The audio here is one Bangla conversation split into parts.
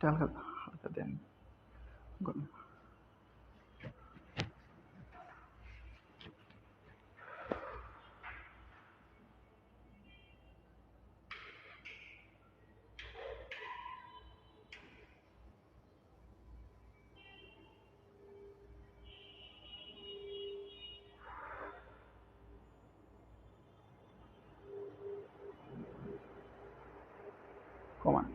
এটা হালকা হালকা দেন। কমান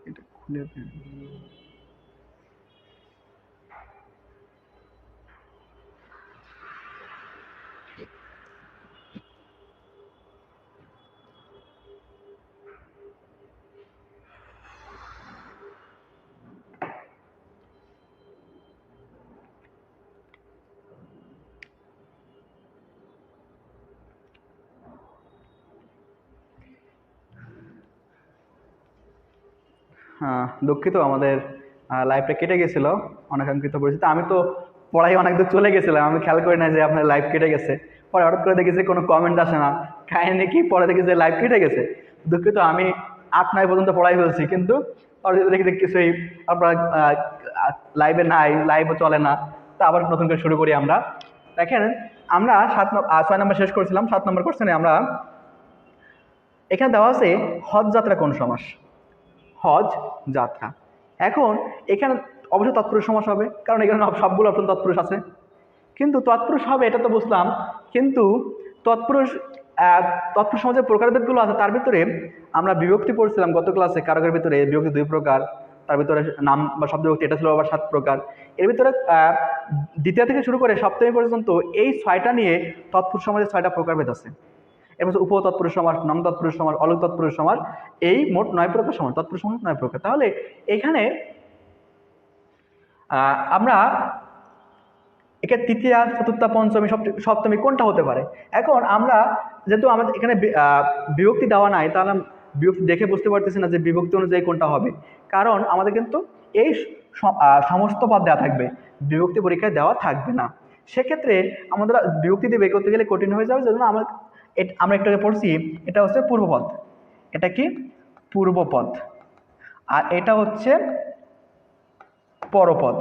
এটা খুলে দেন। দুঃখিত, আমাদের লাইভটা কেটে গেছিল অনাকাঙ্ক্ষিত পরিস্থিতি। আমি তো পড়াই অনেক দূর চলে গেছিলাম, আমি খেয়াল করি না যে আপনার লাইভ কেটে গেছে। পরে হঠাৎ করে দেখেছি কোনো কমেন্ট আসে না, কাহিনি কি, পরে দেখি যে লাইভ কেটে গেছে। দুঃখিত, আমি 8-9 পর্যন্ত পড়াই ফেলছি, কিন্তু পরে দেখি কিছুই আপনার লাইভে নাই, লাইভও চলে না। তো আবার নতুন করে শুরু করি আমরা। দেখেন, আমরা 6 নম্বর শেষ করেছিলাম। 7 নম্বর কোশ্চেনে আমরা এখানে দেওয়া আছে হজ যাত্রা কোন সমাস। হজ যাত্রা। এখন এখানে অবশ্যই তৎপুরুষ সমাস হবে, কারণ এখানে সবগুলো অপশন তৎপুরুষ আছে। কিন্তু তৎপুরুষ হবে এটা তো বুঝলাম, কিন্তু তৎপুরুষ তৎপুরুষ সমাজের প্রকারভেদগুলো আছে, তার ভিতরে আমরা বিভক্তি পড়ছিলাম গত ক্লাসে, কারকের ভিতরে বিভক্তি 2 প্রকার, তার ভিতরে নাম বা শব্দ বিভক্তি এটা ছিল আবার 7 প্রকার। এর ভিতরে দ্বিতীয় থেকে শুরু করে সপ্তমী পর্যন্ত এই 6টা নিয়ে তৎপুরুষ সমাজের 6টা প্রকারভেদ আছে। এর মধ্যে উপতৎপুরুষ সমাস, নং তৎপুরুষ সমাস, অলুক তৎপুরুষ সমাস, এই মোট 9 প্রকার সমাস। তৎপুরুষ সমাস 9 প্রকার। তাহলে এখানে আমরা একে তৃতীয়া, চতুর্থা, পঞ্চমী, সপ্তমী কোনটা হতে পারে। এখন আমরা যেহেতু আমাদের এখানে বিভক্তি দেওয়া নাই, তাহলে বিভক্তি দেখে বুঝতে পারতেছি না যে বিভক্তি অনুযায়ী কোনটা হবে, কারণ আমাদের কিন্তু এই সমস্ত পদ দেওয়া থাকবে, বিভক্তি পরীক্ষায় দেওয়া থাকবে না। সেক্ষেত্রে আমাদের বিভক্তি দিয়ে বের করতে গেলে কঠিন হয়ে যাবে। যেজন্য আমরা একটু আগে পড়ছি, এটা হচ্ছে পূর্বপদ। এটা কি? পূর্বপদ। আর এটা হচ্ছে পরপদ।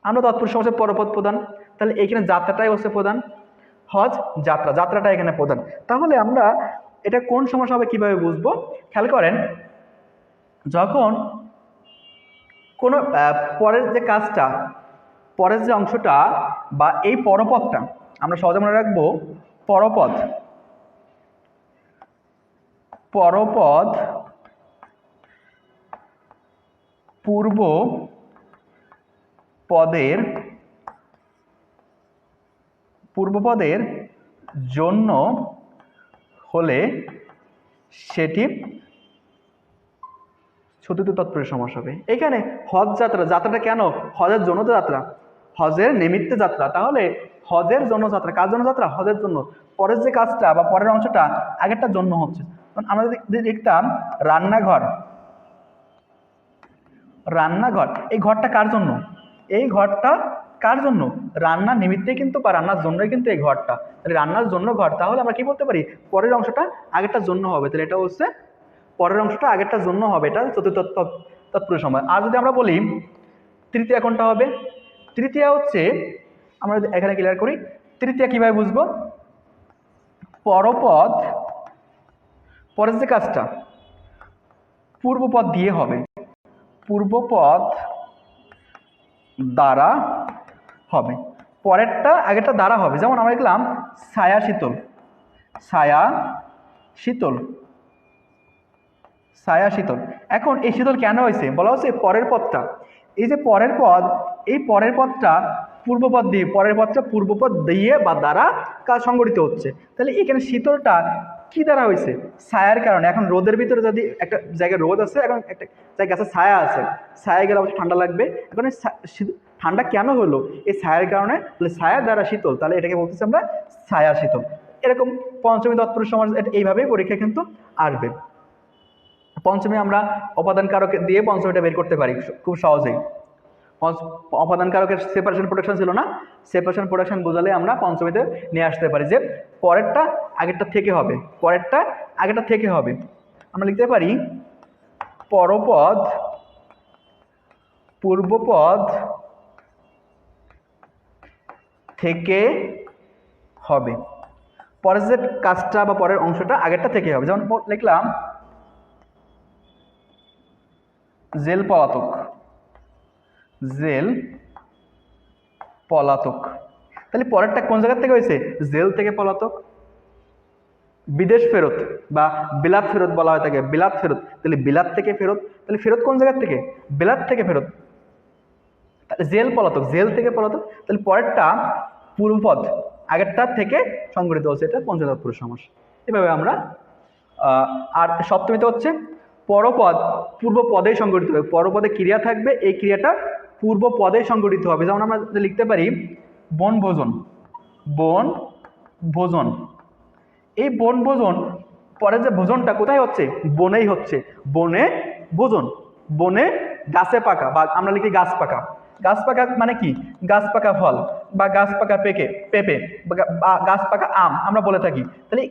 আমরা তৎপুরুষ সমাসের পরপদ প্রধান, তাহলে এইখানে যাত্রাটাই হচ্ছে প্রধান। হজ যাত্রা, যাত্রাটা এখানে প্রধান। তাহলে আমরা এটা কোন সমাস হবে কিভাবে বুঝবো? খেয়াল করেন, যখন কোনো পরের যে কাজটা, পরের যে অংশটা বা এই পরপদটা আমরা সহজে মনে রাখবো, পরপদ। পরপদ পূর্ব পূর্বপদের জন্য হলে সেটি চতুর্থ তৎপুরুষ সমাস হবে। এখানে হজ যাত্রা, যাত্রাটা কেন? হজের জন্য তো যাত্রা, হজের নিমিত্তে যাত্রা। তাহলে হজের জন্য যাত্রা, কার জন্য যাত্রা? হজের জন্য। পরের যে কাজটা বা পরের অংশটা আগেরটার জন্য হচ্ছে। আমরা দেখতাম রান্নাঘর, রান্নাঘর, এই ঘরটা কার জন্য? এই ঘরটা কার জন্য? রান্নার নিমিত্তে কিন্তু, বা রান্নার জন্যই কিন্তু এই ঘরটা। তাহলে রান্নার জন্য ঘর, তাহলে আমরা কি বলতে পারি? পরের অংশটা আগেরটার জন্য হবে। তাহলে এটা হচ্ছে পরের অংশটা আগেরটার জন্য হবে, এটা চতুর্থ তৎপুরুষ সময়। আর যদি আমরা বলি তৃতীয়া কোনটা হবে? তৃতীয়া হচ্ছে, আমরা এখানে ক্লিয়ার করি, তৃতীয়া কিভাবে বুঝবো? পরপদ, পরের যে কাজটা পূর্বপদ দিয়ে হবে, পূর্বপদ দ্বারা হবে, পরেরটা আগেরটা দ্বারা হবে। যেমন আমরা দেখলাম ছায়া শীতল, ছায়া শীতল, ছায়া শীতল। এখন এই শীতল কেন হয়েছে? বলা হচ্ছে পরের পদটা, এই যে পরের পদ, এই পরের পদটা পূর্বপদ দিয়ে, পরের পদটা পূর্বপদ দিয়ে বা দ্বারা কাজ সংগঠিত হচ্ছে। তাহলে এখানে শীতলটা কি দ্বারা হয়েছে? ছায়ার কারণে। এখন রোদের ভিতরে যদি একটা জায়গায় রোদ আছে, এখন একটা জায়গায় আছে ছায়া আছে, ছায়া গেলে অবশ্যই ঠান্ডা লাগবে। এখন ঠান্ডা কেন হলো? এই ছায়ার কারণে। তাহলে ছায়া দ্বারা শীতল, তাহলে এটাকে বলতেছি আমরা ছায়া শীতল। এরকম পঞ্চমী তৎপুরুষ সমাস এইভাবেই পরীক্ষা কিন্তু আসবে। পঞ্চমী আমরা উপাদান কারক দিয়ে পঞ্চমীটা বের করতে পারি খুব সহজেই। উপাদান কারকের সেপারেশন প্রোডাকশন ছিল না, সেপারেশন প্রোডাকশন বোঝালে আমরা পঞ্চমীতে নিয়ে আসতে পারি যে পরেরটা আগেরটা থেকে হবে, পরেরটা আগেরটা থেকে হবে। আমরা লিখতে পারি পরপদ পূর্বপদ থেকে হবে। পরের যে কাজটা বা পরের অংশটা আগেরটা থেকে হবে। যেমন লিখলাম জেল পলাতক, জেল পলাতক। তাহলে পরেরটা কোন জায়গা থেকে হয়েছে? জেল থেকে পলাতক। বিদেশ ফেরত বা বিলাত ফেরত বলা হয় থাকে, বিলাত ফেরত, তাহলে বিলাত থেকে ফেরত। তাহলে ফেরত কোন জায়গা থেকে? বিলাত থেকে ফেরত। জেল পলাতক, জেল থেকে পলাতক। তাহলে পরেরটা পূর্বপদ আগেরটা থেকে সংগঠিত হচ্ছে, এটা পঞ্চমী তৎপুরুষ সমাস। এভাবে আমরা আর সপ্তমীতে হচ্ছে পরপদ পূর্ব পদেই সংগঠিত হবে। পরপদে ক্রিয়া থাকবে, এই ক্রিয়াটা পূর্ব পদেই সংগঠিত হবে। যেমন আমরা লিখতে পারি বনভোজন, বনভোজন। এই বনভোজন পরে যে ভোজনটা কোথায় হচ্ছে? বনেই হচ্ছে। বনে ভোজন, বনে গাছে পাকা, বা আমরা লিখি গাছ পাকা। গাছ পাকা মানে কি? গাছ পাকা ফল বা গাছ পাকা পেঁপে বা গাছ পাকা আম আমরা বলে থাকি। তাহলে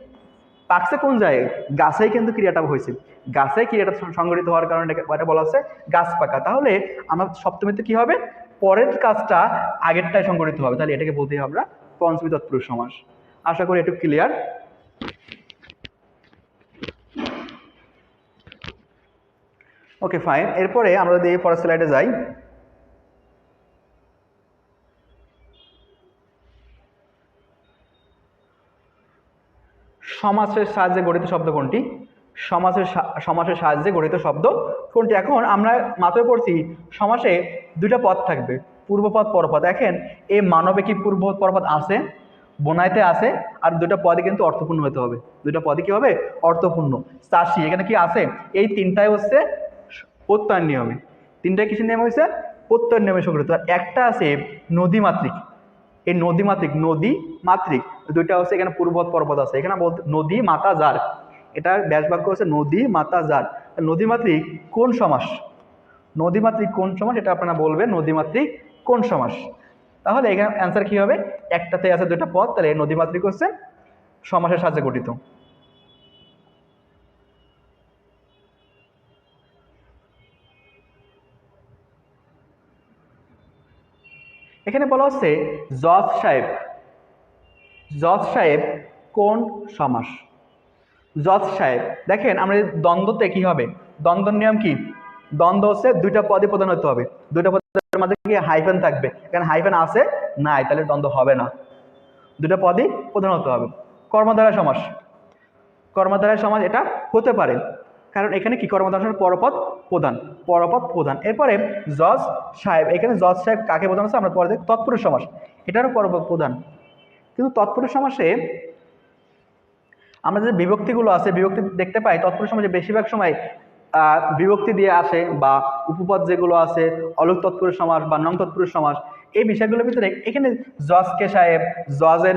পাকছে কোন জায়গায়? গাছেই কিন্তু ক্রিয়াটা হয়েছে, গাছে ক্রিয়াটা সংগঠিত হওয়ার কারণে এটা বলা হচ্ছে গাছ পাকা। তাহলে আমরা সপ্তমীতে কি হবে? পরের কাজটা আগেরটাই সংগঠিত হবে, তাহলে এটাকে বলতে হবে আমরা পঞ্চমী তৎপুরুষ সমাস। আশা করি একটু ক্লিয়ার। Okay fine. এরপরে আমরা যদি পরের স্লাইডে যাই, সমাসের সাহায্যে গঠিত শব্দ কোনটি? সমাসের সাহায্যে গঠিত শব্দ কোনটি? এখন আমরা মাত্র পড়ছি সমাসে দুইটা পদ থাকবে, পূর্বপদ পরপদ। দেখেন এই মানবে কি পূর্ব পরপদ আছে, বোনাইতে আছে, আর দুইটা পদই কিন্তু অর্থপূর্ণ হতে হবে। দুইটা পদই কি হবে? অর্থপূর্ণ। চাষি এখানে কি আছে? এই তিনটাই হচ্ছে প্রত্যয়ের নিয়মে, তিনটাই কিসের নিয়ম হয়েছে? প্রত্যয়ের নিয়মে সংগঠিত। আর একটা আছে নদীমাতৃক। এই নদীমাতৃক, নদী মাতৃক দুইটা হচ্ছে এখানে পূর্বপদ পরপদ আছে। এখানে বলতে নদী মাতা যার, এটার ব্যাস বাক্য হচ্ছে নদী মাতা যার। নদীমাতৃক কোন সমাস? নদীমাতৃক কোন সমাস এটা আপনারা বলবেন, নদীমাতৃক কোন সমাস। তাহলে এখানে অ্যান্সার কি হবে? একটাতে আছে দুইটা পদ, তাহলে নদীমাতৃক হচ্ছে সমাসের সাহায্যে গঠিত। এখানে বলা হচ্ছে জজ সাহেব, জজ সাহেব কোন সমাস? জজ সাহেব দেখেন আমরা দ্বন্দ্বতে কি হবে? দ্বন্দ্বের নিয়ম কি? দ্বন্দ্ব হচ্ছে দুইটা পদই প্রধান হতে হবে, দুইটা পদের মাঝে কি হাইফেন থাকবে। এখানে হাইফেন আছে নাই, তাহলে দ্বন্দ্ব হবে না, দুইটা পদই প্রধান হতে হবে। কর্মধারয় সমাস, কর্মধারয় সমাস এটা হতে পারে, কারণ এখানে কি কর্মধারয় পরপদ প্রধান, পরপদ প্রধান। এরপরে জজ সাহেব, এখানে জজ সাহেব কাকে প্রধান হচ্ছে আমরা পরে দেখি তৎপুরুষ সমাস, এটারও পরপদ প্রধান। কিন্তু তৎপুরুষ সমাসে আমরা যে বিভক্তিগুলো আছে, বিভক্তি দেখতে পাই তৎপুরুষ সমাসে বেশিরভাগ সময় বিভক্তি দিয়ে আসে, বা উপপদ যেগুলো আছে অলুক তৎপুরুষ সমাস বা নং তৎপুরুষ সমাস, এই বিষয়গুলোর ভিতরে এখানে জজকে সাহেব, জজের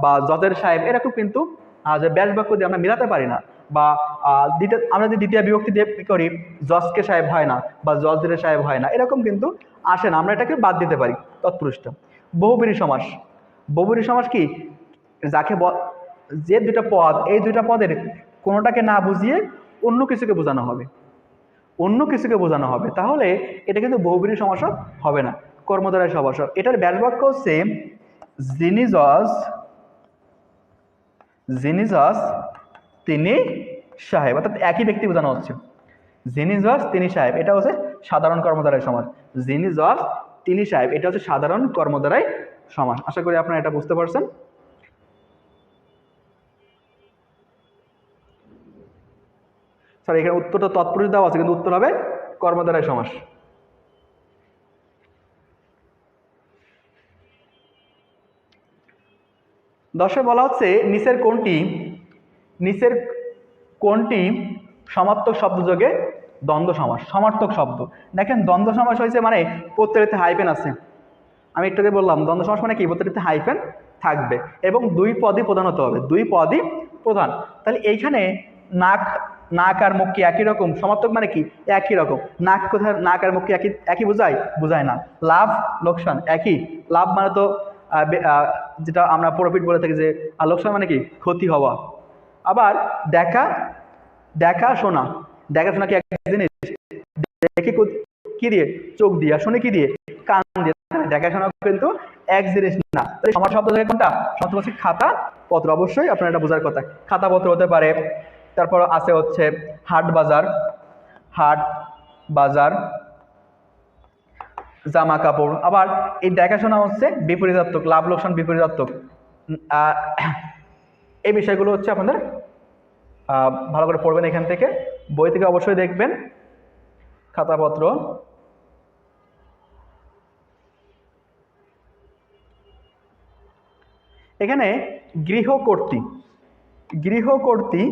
বা জজের সাহেব এরকম কিন্তু যে ব্যাস বাক্য দিয়ে আমরা মিলাতে পারি না, বা আমরা যদি দ্বিতীয় বিভক্তি দিয়ে করি জজকে সাহেব হয় না বা জজের সাহেব হয় না, এরকম কিন্তু আসে না, আমরা এটাকে বাদ দিতে পারি তৎপুরুষটা। বহুব্রীহি সমাস, বহুব্রীহি সমাস কি? যাকে যে দুইটা পদ, এই দুইটা পদের কোনোটাকে না বুঝিয়ে অন্য কিছুকে বোঝানো হবে, অন্য কিছুকে বোঝানো হবে, তাহলে এটা কিন্তু বহুব্রীহি সমাস হবে না, কর্মধারয় সমাস। এটার ব্যাস বাক্য হচ্ছে যিনি জজ, যিনি জজ তিনি সাহেব, অর্থাৎ একই ব্যক্তি বোঝানো হচ্ছে। যিনি জজ তিনি সাহেব এটা হচ্ছে সাধারণ কর্মধারয় সমাস, যিনি জজ তিনি সাহেব এটা হচ্ছে সাধারণ কর্মধারয় সমাস। আশা করি আপনারা এটা বুঝতে পারছেন। স্যার এখানে উত্তরটা তৎপুরুষ দেওয়া আছে, কিন্তু উত্তর হবে কর্মধারয় সমাস। দশে বলা হচ্ছে নিচের কোনটি সমার্থক শব্দযোগে দ্বন্দ্ব সমাস, সমার্থক শব্দ। দেখেন দ্বন্দ্ব সমাস হয়েছে মানে প্রত্যেকটাতে হাইফেন আছে। আমি একটু আগে বললাম দ্বন্দ্ব সমাস মানে কি, প্রত্যেকটাতে হাইফেন থাকবে এবং দুই পদই প্রধান হতে হবে, দুই পদই প্রধান। তাহলে এইখানে নাক, নাক আর মুখ কি একই রকম? সমার্থক মানে কি একই রকম। নাক কোথায়, নাক আর মুখ কি একই একই বোঝায়? বোঝায় না। লাভ লোকসান একই। লাভ মানে তো যেটা আমরা প্রফিট বলে থাকি, যে আর লোকসান মানে কি ক্ষতি হওয়া। আবার দেখা, দেখা শোনা, দেখা শোনা কি এক জিনিস? দেখে কি দিয়ে? চোখ দিয়ে। আর শুনে কি দিয়ে? কান দিয়ে। দেখাশোনা কিন্তু এক জিনিস না। আমার শব্দ থেকে কোনটা? শব্দ হচ্ছে খাতা পত্র। অবশ্যই আপনার এটা বোঝার কথা, খাতা পত্র হতে পারে। তারপর আছে হচ্ছে হাট বাজার, হাট বাজার, জামা কাপড়। আবার এই দেখাশোনা হচ্ছে বিপরীতার্থক, লাভ লোকসান বিপরীতার্থক। এই বিষয়গুলো হচ্ছে আপনাদের ভালো করে পড়বেন এখান থেকে, বই থেকে অবশ্যই দেখবেন খাতাপত্র। এখানে গৃহকর্তী, গৃহকর্তী,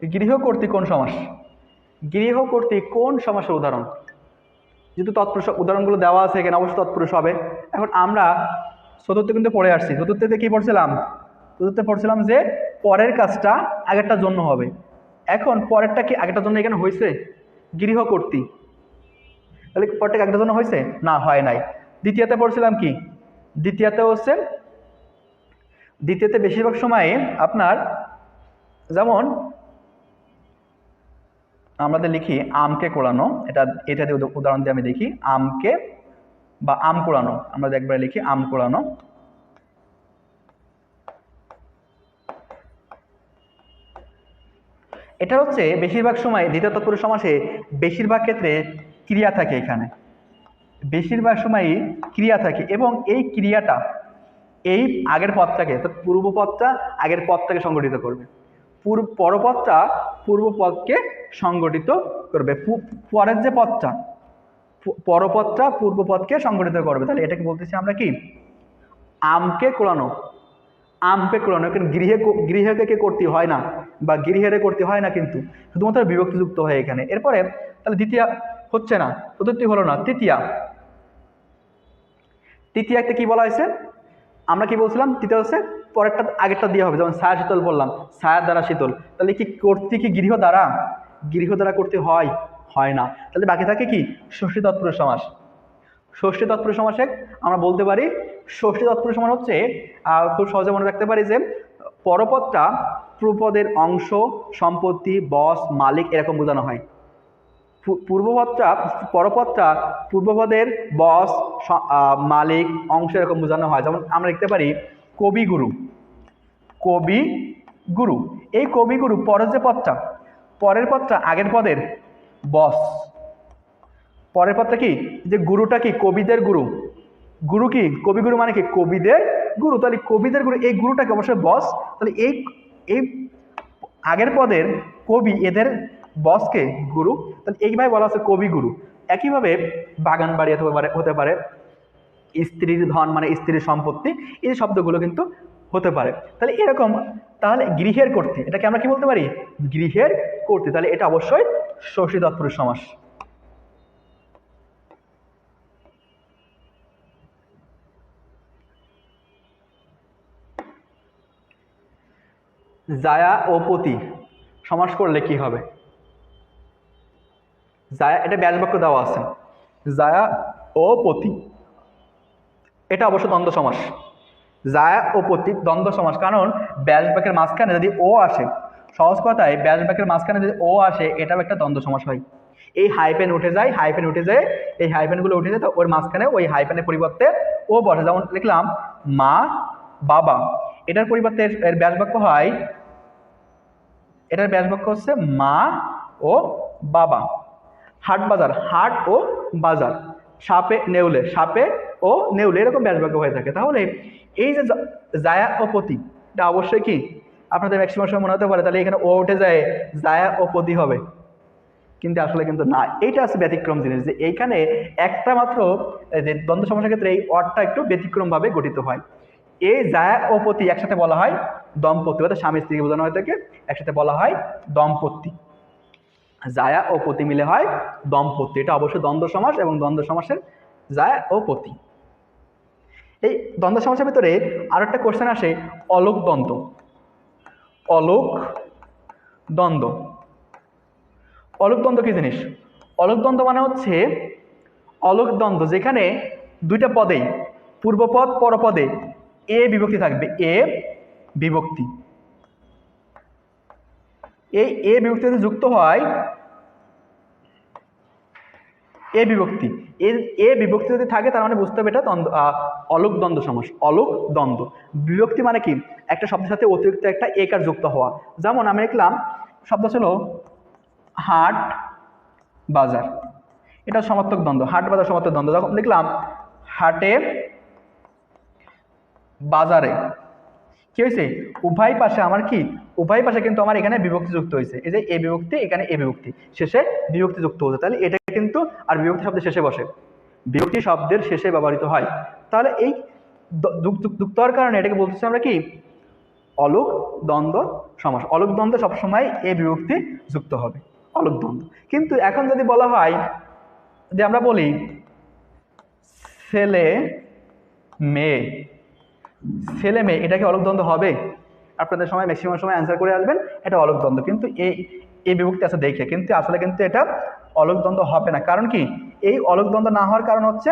গৃহকর্তী কোন সমাস? গৃহকর্তী কোন সমাসের উদাহরণ? যেহেতু তৎপুরুষ উদাহরণগুলো দেওয়া আছে এখানে, অবশ্যই তৎপুরুষ হবে। এখন আমরা চতুর্থ কিন্তু পড়ে আসছি। চতুর্থতে কি পড়ছিলাম? চতুর্থে পড়ছিলাম যে পরের কাজটা আগেরটার জন্য হবে। এখন পরেরটা কি আগেরটার জন্য এখানে হয়েছে? গৃহকর্তী, তাহলে পরেরটা আগেরটার জন্য হয়েছে না? হয় নাই। দ্বিতীয়তে পড়ছিলাম কি? দ্বিতীয়তে হচ্ছে, দ্বিতীয়তে বেশিরভাগ সময়ে আপনার যেমন আমাদের লিখি আমকে কোড়ানো, এটা দিয়ে উদাহরণ দিয়ে আমি দেখি। আমকে বা আম কোড়ানো, আমরা একবার লিখি আম কোড়ানো। এটা হচ্ছে বেশিরভাগ সময় দ্বিতীয় তৎপুরুষ সমাসে বেশিরভাগ ক্ষেত্রে ক্রিয়া থাকে। এখানে বেশিরভাগ সময়ই ক্রিয়া থাকে এবং এই ক্রিয়াটা এই আগের পদটাকে, পূর্ব পদটা আগের পদটাকে সংগঠিত করবে, পরপদটা পূর্ব পদকে সংগঠিত করবে। পরের যে পদটা, পরপদটা পূর্ব পদকে সংগঠিত করবে। তাহলে এটাকে বলতেছি আমরা কি? আমকে কোড়ানো, আমকে কোড়ানো। কিন্তু গৃহকে কে করতে হয় না, বা গৃহেরে করতে হয় না, কিন্তু শুধুমাত্র বিভক্তিযুক্ত হয় এখানে। এরপরে তাহলে দ্বিতীয় হচ্ছে না, চতুর্থী হলো না, তৃতীয়া। তৃতীয়াতে কি বলা হয়েছে? আমরা কি বলছিলাম? তৃতীয় হচ্ছে পরেরটা আগেরটা দিয়ে হবে। যেমন ছায়া শীতল বললাম, ছায়ার দ্বারা শীতল। তাহলে কি করতে কি গৃহ দ্বারা? গৃহ দ্বারা করতে হয়? হয় না। তাহলে বাকি থাকে কি? ষষ্ঠী তৎপুরুষ সমাস। ষষ্ঠী তৎপুরুষ সমাসে আমরা বলতে পারি, ষষ্ঠী তৎপুরুষ সমাস হচ্ছে খুব সহজে মনে রাখতে পারি যে পরপদটা পূর্বপদের অংশ, সম্পত্তি, বস, মালিক এরকম বোঝানো হয়। পূর্বপদটা, পরপদটা পূর্বপদের বস, মালিক, অংশ এরকম বোঝানো হয়। যেমন আমরা লিখতে পারি কবিগুরু, কবিগুরু। এই কবিগুরু পরের যে পদটা, পরের পদটা আগের পদের বস। পরের পদটা কি? যে গুরুটা কি? কবিদের গুরু। গুরু কি? কবিগুরু মানে কি? কবিদের গুরু। তাহলে কবিদের গুরু, এই গুরুটাকে অবশ্যই বস। তাহলে এই এই আগের পদের কবি, এদের বসকে গুরু। তাহলে এইভাবে বলা হচ্ছে কবিগুরু। একইভাবে বাগান বাড়ি হতে পারে, স্ত্রীর ধন মানে স্ত্রীর সম্পত্তি, এই শব্দগুলো কিন্তু হতে পারে। তাহলে এরকম, তাহলে গৃহের কর্তৃ, এটাকে আমরা কি বলতে পারি? গৃহের কর্তৃ। তাহলে এটা অবশ্যই ষষ্ঠী তৎপুরুষ সমাস। জায়া ও পতি সমাস করলে কি হবে? জায়া, এটা ব্যাসবাক্য দেওয়া আছে, জায়া ও পতি, এটা অবশ্য দ্বন্দ্ব সমাস। জায়া ও পতি দ্বন্দ্ব সমাস, কারণ ব্যাসবাক্যের মাঝখানে যদি ও আসে, সহজ কথায় ব্যাসবাক্যের মাঝখানে যদি ও আসে, এটাও একটা দ্বন্দ্ব সমাস হয়। এই হাইপেন উঠে যায়, হাইপেন উঠে যায়, এই হাইপেনগুলো উঠে যায়, তো ওর মাঝখানে ওই হাইপেনের পরিবর্তে ও বসে। যেমন লিখলাম মা বাবা, এটার পরিবর্তে এর ব্যাসবাক্য হয়, এটার ব্যাসবাক্য হচ্ছে মা ও বাবা। হাট বাজার, হাট ও বাজার। সাপে নেউলে, সাপে ও নেউলে, এরকম ব্যাসবাক্য হয়ে থাকে। তাহলে এই যে জায়া ও পতি, এটা অবশ্যই কি আপনাদের ম্যাক্সিমাম সময় মনে হতে পারে তাহলে এখানে ও উঠে যায়, জায়া ও পতি হবে, কিন্তু আসলে কিন্তু না। এইটা আছে ব্যতিক্রম জিনিস, যে এইখানে একটা মাত্র যে দ্বন্দ্ব সমাসের ক্ষেত্রে এই অর্থটা একটু ব্যতিক্রমভাবে গঠিত হয়। এই জায়া ও পতি একসাথে বলা হয় দম্পতি, অর্থাৎ স্বামী স্ত্রীকে বোঝানো হয়ে থাকে, একসাথে বলা হয় দম্পতি। জায়া ও পতি মিলে হয় দম্পতি। এটা অবশ্যই দ্বন্দ্ব সমাস, এবং দ্বন্দ্ব সমাসের জায়া ও পতি। এই দ্বন্দ্ব সমাসের ভিতরে আরো একটা কোশ্চেন আসে, অলোক দ্বন্দ্ব। অলোক দ্বন্দ্ব, অলোক দ্বন্দ্ব কি জিনিস? অলোক দ্বন্দ্ব মানে হচ্ছে অলোক দ্বন্দ্ব যেখানে দুইটা পদেই পূর্বপদ পরপদে এ বিভক্তি থাকবে, এ বিভক্তি। এই এ বিভক্তি যদি যুক্ত হয়, এ বিভক্তি, এ বিভক্তি যদি থাকে তার মানে বুঝতে হবে এটা অলোক দ্বন্দ্ব সমাস। অলোক দ্বন্দ্ব বিভক্তি মানে কি? একটা শব্দের সাথে অতিরিক্ত একটা একার যুক্ত হওয়া। যেমন আমি লিখলাম শব্দ ছিল হাট বাজার, এটা সমার্থক দ্বন্দ্ব, হাট বাজার সমার্থক দ্বন্দ্ব। যখন লিখলাম হাটে বাজারে, কি হয়েছে? উভয় পাশে আমার কি, উভয় পাশে কিন্তু আমার এখানে বিভক্তি যুক্ত হয়েছে। এই যে এ বিভক্তি, এখানে এ বিভক্তি, শেষে বিভক্তি যুক্ত হচ্ছে, তাহলে এটা কিন্তু আর বিভক্তি শব্দের শেষে বসে, বিভক্তি শব্দের শেষে ব্যবহৃত হয়। তাহলে এই যুক্ত হওয়ার কারণে এটাকে বলতেছি আমরা কি, অলোক দ্বন্দ্ব সমাস। অলোক দ্বন্দ্ব সবসময় এ বিভক্তি যুক্ত হবে, অলোক দ্বন্দ্ব। কিন্তু এখন যদি বলা হয় যে আমরা বলি ছেলে মেয়ে, ছেলে মেয়ে, এটা কি অলোক দ্বন্দ্ব হবে? আপনাদের সময় ম্যাক্সিমাম সময় অ্যান্সার করে আসবেন এটা অলোক দ্বন্দ্ব, কিন্তু এই বিভক্তি আছে দেখে, কিন্তু আসলে কিন্তু এটা অলোক দ্বন্দ্ব হবে না। কারণ কি? এই অলোক দ্বন্দ্ব না হওয়ার কারণ হচ্ছে,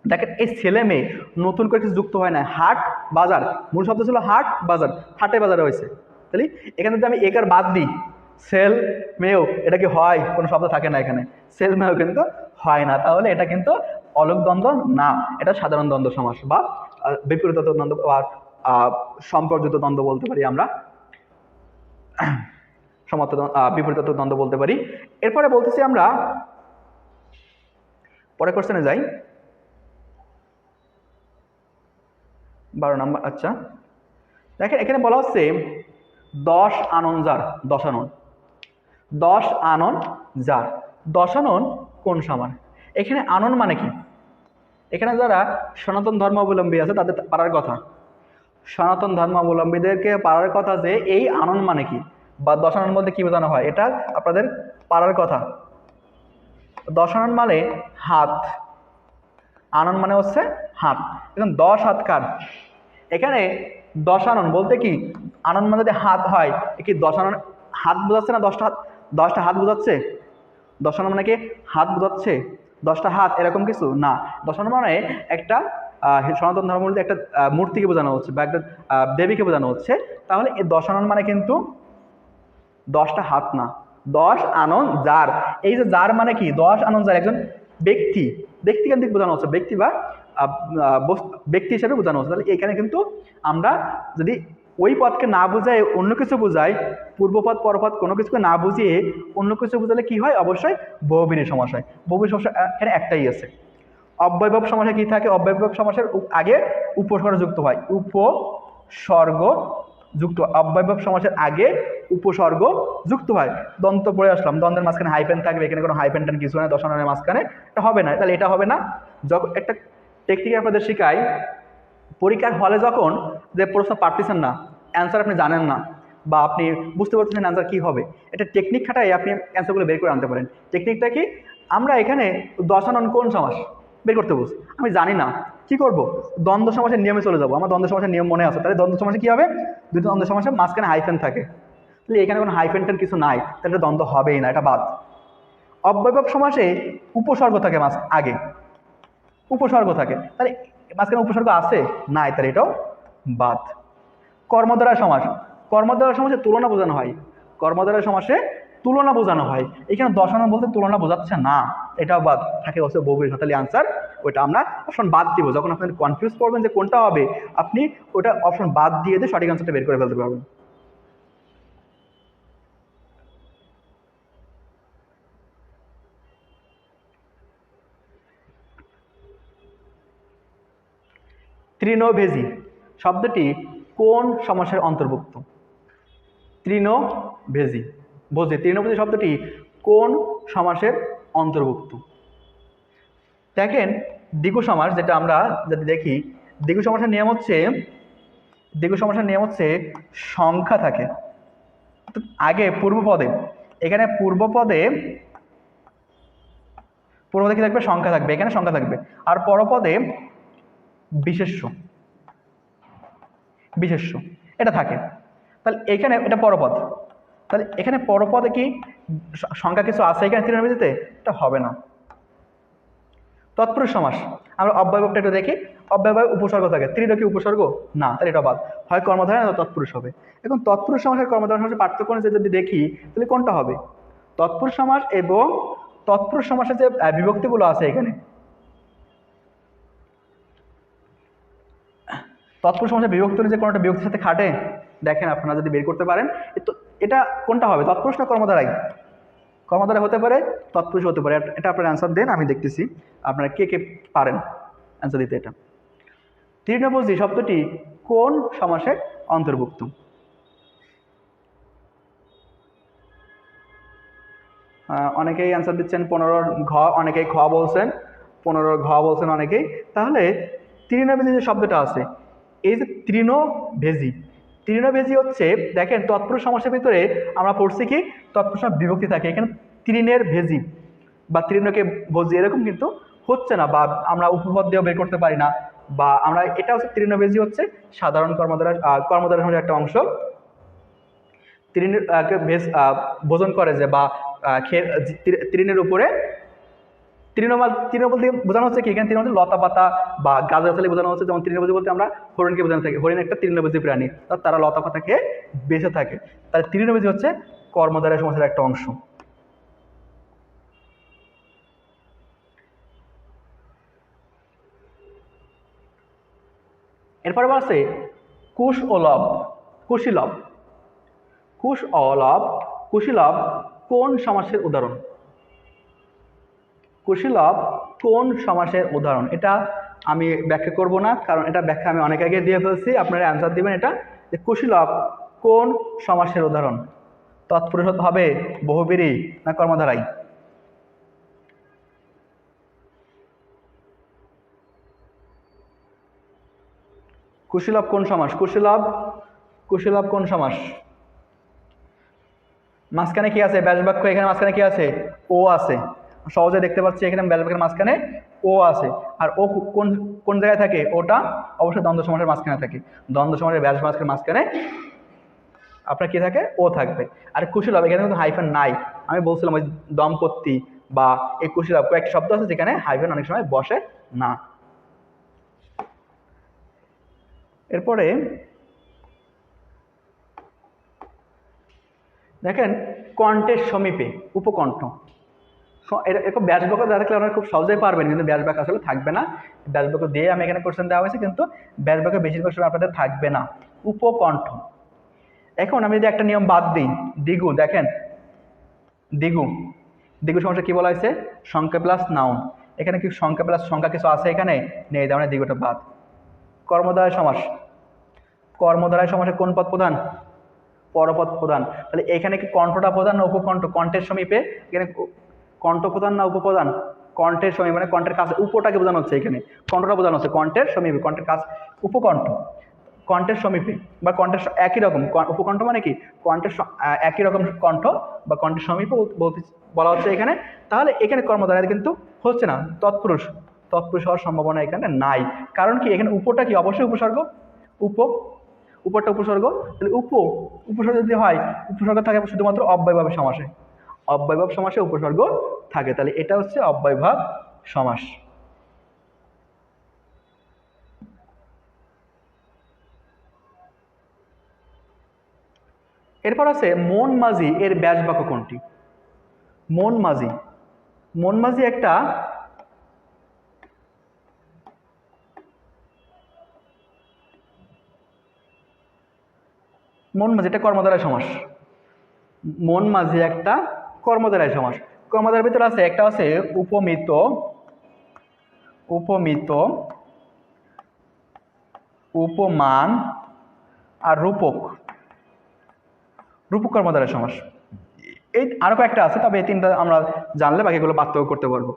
দেখেন এই ছেলে মেয়ে নতুন করে কিছু যুক্ত হয় না। হাট বাজার, মূল শব্দ ছিল হাট বাজার, হাটে বাজারে হয়েছে। তাহলে এখানে যদি আমি একার বাদ দিই, সেল মেয়েও, এটা কি হয়? কোনো শব্দ থাকে না এখানে, সেল মেয়েও কিন্তু হয় না। তাহলে এটা কিন্তু অলোক দ্বন্দ্ব না, এটা সাধারণ দ্বন্দ্ব সমাস বা বিপরীত দ্বন্দ্ব বা সম্পর্কিত দ্বন্দ্ব বলতে পারি আমরা, বিপরীত দ্বন্দ্ব বলতে পারি। এরপরে বলতেছি আমরা, পরে কোশ্চেনে যাই, 12 নম্বর। আচ্ছা দেখেন এখানে বলা হচ্ছে 10 আনন যার, 10 আনন, 10 আনন যার, 10 আনন কোন সমান? এখানে আনন মানে কি? এখানে যারা সনাতন ধর্মাবলম্বী আছে তাদের পারার কথা, সনাতন ধর্মাবলম্বীদেরকে পারার কথা যে এই আনন মানে কি, বা 10 আনন বলতে কি বোঝানো হয়, এটা আপনাদের পারার কথা। 10 আনন মানে হাত, আনন মানে হচ্ছে হাত। এখন 10 হাত কার? এখানে 10 আনন বলতে কি, আনন মানে যদি হাত হয়, কি 10 আনন হাত বোঝাচ্ছে না? 10টা হাত, 10টা হাত বোঝাচ্ছে? 10 আনন মানে কি হাত বোঝাচ্ছে? 10টা হাত এরকম কিছু না। 10 আনন মানে একটা সনাতন ধর্মের মধ্যে একটা মূর্তিকে বোঝানো হচ্ছে, বা একটা দেবীকে বোঝানো হচ্ছে। তাহলে এই 10 আনন মানে কিন্তু 10টা হাত না, 10 আনন যার। এই যে যার মানে কি, 10 আনন যার একজন ব্যক্তি, ব্যক্তিকেন্দ্রিক বোঝানো হচ্ছে, ব্যক্তি বা ব্যক্তি হিসেবে বোঝানো হচ্ছে। তাহলে এখানে কিন্তু আমরা যদি ওই পদকে না বুঝাই অন্য কিছু বুঝাই, পূর্বপদ পরপদ কোনো কিছুকে না বুঝিয়ে অন্য কিছু বুঝালে কি হয়? অবশ্যই বহুবিনী সমাস হয়। বহুবিনী সমাস এখানে একটাই আছে। অব্যয়ভাব সমাসে কি থাকে? অব্যয়ভাব সমাসের আগে উপসর্গ যুক্ত হয়, উপসর্গ যুক্ত, অব্যয়ভাব সমাসের আগে উপসর্গ যুক্ত হয়। দন্ত পড়ে আসলাম, দ্বন্দ্বের মাঝখানে হাইফেন থাকবে, এখানে কোনো হাইফেন টান কিছু না, 10 আননের মাঝখানে এটা হবে না। তাহলে এটা হবে না। যখন একটা টেকনিক আপনাদের শেখাই, পরীক্ষার হলে যখন যে প্রশ্ন পারতেছেন না, অ্যান্সার আপনি জানেন না, বা আপনি বুঝতে পারতেছেন অ্যান্সার কী হবে, এটা টেকনিক খাটাই আপনি অ্যান্সারগুলো বের করে আনতে পারেন। টেকনিকটা কি? আমরা এখানে 10 আনন কোন সমাস বের করতে বলছি, আমি জানি না, কি করব? দ্বন্দ্ব সমাসের নিয়মে চলে যাবো। আমার দ্বন্দ্ব সমাসের নিয়ম মনে আছে। তাহলে দ্বন্দ্ব সমাসে কী হবে? দুটো দ্বন্দ্ব সমাসের মাঝখানে হাইফেন থাকে, তাহলে এখানে কোনো হাইফেনটার কিছু নাই, তাহলে দ্বন্দ্ব হবেই না, এটা বাদ। অব্যয়ভাব সমাসে উপসর্গ থাকে আগে, উপসর্গ থাকে, তাহলে মাঝখানে উপসর্গ আছে নাই, তাহলে এটাও বাদ। কর্মদ্বারা সমাস, কর্মদ্বারা সমাসে তুলনা বোঝানো হয়, কর্মদ্বারা সমাসে তুলনা বোঝানো হয়। এখানে 10 আনন বলতে তুলনা বোঝাচ্ছে না, এটাও বাদ। থাকে হচ্ছে বহুব্রীহি। তাহলে আনসার ওইটা আমরা অপশন বাদ দিব। যখন আপনি কনফিউজ করবেন যে কোনটা হবে, আপনি ওটা অপশন বাদ দিয়ে দিয়ে সঠিক আনসারটা বের করে ফেলতে পারবেন। তৃণভেজী শব্দটি কোন সমাসের অন্তর্ভুক্ত? তৃণভেজী, তৃণভোজী শব্দটি কোন সমাসের অন্তর্ভুক্ত? দেখেন দ্বিগু সমাস, যেটা আমরা যদি দেখি, দ্বিগু সমাসের নিয়ম হচ্ছে সংখ্যা থাকে আগে পূর্বপদে, এখানে পূর্বপদে কি থাকবে? সংখ্যা থাকবে, এখানে সংখ্যা থাকবে। আর পরপদে বিশেষ্য এটা থাকে। তাহলে এখানে এটা পরপদ, তাহলে এখানে পরপদে কি সংখ্যা কিছু আছে এখানে তৃণভোজীতে? এটা হবে না। তৎপুরুষ সমাস আমরা অব্যয়ভাবটা একটু দেখি। অব্যয়ভাবে উপসর্গ থাকে, তৃণ কি উপসর্গ? না, তাহলে এটা বাদ। হয় কর্মধারয় না তৎপুরুষ হবে। এখন তৎপুরুষ সমাসের কর্মধারয় সমাসের পার্থক্য অনুযায়ী যদি দেখি তাহলে কোনটা হবে? তৎপুরুষ সমাস এবং তৎপুরুষ সমাসের যে বিভক্তিগুলো আছে এখানে, তৎপুরুষ সমাসের বিভক্তি অনুযায়ী কোনটা বিভক্তির সাথে খাটে? দেখেন আপনারা যদি বের করতে পারেন তো এটা কোনটা হবে? তৎপুরুষ না কর্মধারায়? কর্মধারায় হতে পারে, তৎপুরুষ হতে পারে। এটা আপনার অ্যান্সার দেন, আমি দেখতেছি আপনারা কে কে পারেন অ্যান্সার দিতে। এটা তৃণভোজী শব্দটি কোন সমাসের অন্তর্ভুক্ত? অনেকেই অ্যান্সার দিচ্ছেন 15 ঘ, অনেকেই খ বলছেন, 15 ঘ বলছেন অনেকেই। তাহলে তৃণভোজী যে শব্দটা আছে, এই যে তৃণভোজী হচ্ছে, দেখেন তৎপুরুষ সমাসের ভিতরে আমরা পড়ছি কি তৎপুরুষ সমাস বিভক্তি থাকে, এখানে তৃণের ভেজি বা তৃণকে ভোজি এরকম কিন্তু হচ্ছে না, বা আমরা উপপদ দিয়েও বের করতে পারি না, বা আমরা এটা হচ্ছে তৃণভোজী হচ্ছে সাধারণ কর্মদ্বারা একটা অংশ। তৃণের ভোজন করে যে বা তৃণের উপরে তৃণ বলতে বোঝানো হচ্ছে কি, এখানে তৃণ বলতে লতা পাতা বা গাছগাছালি বোঝানো হচ্ছে। যেমন তৃণভোজী বলতে আমরা হরিণকে বোঝানো থাকি, হরিণ একটা তৃণভোজী প্রাণী, তারা লতা পাতা খেয়ে বেঁচে থাকে। তাহলে তৃণভোজী হচ্ছে কর্মদ্বারা সমাসের একটা অংশ। এরপরে আছে কুশ ও লব, কুশীলব। কুশ ও লব, কুশীলব কোন সমাসের উদাহরণ? কুশীলব কোন সমাসের উদাহরণ? এটা আমি ব্যাখ্যা করব না, কারণ এটা ব্যাখ্যা আমি অনেক আগে দিয়ে ফেলছি। আপনারা অ্যান্সার দিবেন এটা, যে কুশীলব কোন সমাসের উদাহরণ? তৎপুরুষ হবে, বহুব্রীহি না কর্মধারায়? কুশীলব কোন সমাস? কুশীলব কোন সমাস? মাঝখানে কি আছে? ব্যাস বাক্য, এখানে মাঝখানে কি আছে? ও আছে। সহজে দেখতে পাচ্ছি এখানে ব্যাস বাক্যের মাঝখানে ও আছে। আর ও কোন কোন জায়গায় থাকে? ওটা অবশ্যই দ্বন্দ্ব সমাসের মাঝখানে থাকে। দ্বন্দ্ব সমাসের ব্যাস বাক্যের মাঝখানে আপনার কি থাকে? ও থাকবে। আর কুশীলব এখানে কিন্তু হাইফেন নাই। আমি বলছিলাম ওই দম্পতি বা এই কুশীলব কয়েকটি শব্দ আছে যেখানে হাইফেন অনেক সময় বসে না। এরপরে দেখেন কণ্ঠের সমীপে উপকণ্ঠ, এরকম ব্যাস বাক্য দেওয়া থাকলে আপনারা খুব সহজেই পারবেন, কিন্তু ব্যাস বাক্য আসলে থাকবে না। ব্যাস বাক্য দিয়ে আমি এখানে কোশ্চেন দেওয়া হয়েছে, কিন্তু ব্যাস বাক্য বেশিরভাগ সময় আপনাদের থাকবে না। উপকণ্ঠ। এখন আমি যদি একটা নিয়ম বাদ দিই, দিগু, দেখেন দিগু, দিগু সমাসে কি বলা হয়েছে? সংখ্যা প্লাস নাউন। এখানে কি সংখ্যা প্লাস সংখ্যা কিছু আছে? এখানে নেই, তার মানে দিগুটা বাদ। কর্মদ্বারায় সমাস, কর্মদ্বারায় সমাসে কোন পদ প্রধান? পরপদ প্রধান। তাহলে এখানে কি কণ্ঠটা প্রধান না উপকণ্ঠ? কণ্ঠের সমীপে এখানে কণ্ঠ প্রধান না উপপ্রধান? কণ্ঠের সমীপে, মানে কণ্ঠের কাছে, উপটাকে বোঝানো হচ্ছে এখানে, কণ্ঠটা বোঝানো হচ্ছে কণ্ঠের সমীপে, কণ্ঠের কাছে উপকণ্ঠ, কণ্ঠের সমীপে বা কণ্ঠের একই রকম। উপকণ্ঠ মানে কি? কণ্ঠের একই রকম কণ্ঠ বা কণ্ঠের সমীপে বলতে বলা হচ্ছে এখানে। তাহলে এখানে কর্মদ্বারা কিন্তু হচ্ছে না, তৎপুরুষ, তৎপুরুষ হওয়ার সম্ভাবনা এখানে নাই। কারণ কি? এখানে উপটা কি? অবশ্যই উপসর্গ। উপ, উপরটা উপসর্গ। তাহলে উপসর্গ যদি হয়, উপসর্গ থাকে শুধুমাত্র অব্যয়ভাব সমাসে, অব্যয়ভাব সমাসে উপসর্গ থাকে। তাহলে এটা হচ্ছে অব্যয়ভাব সমাস। এরপর আছে মন মাঝি, এর ব্যাস বাক্য কোনটি? মন মাঝি, মন মাঝি একটা মন মাঝি এটা কর্মদ্বারায় সমাস। মন মাঝি একটা কর্মদ্বারায় সমাস। কর্মদ্বারার ভিতরে আছে একটা আছে উপমিত, উপমিত, উপমান আর রূপক, রূপক কর্মদ্বারায় সমাস। এই আরো কয়েকটা আছে, তবে এই তিনটা আমরা জানলে বাকিগুলো পার্থক্য করতে পারবো।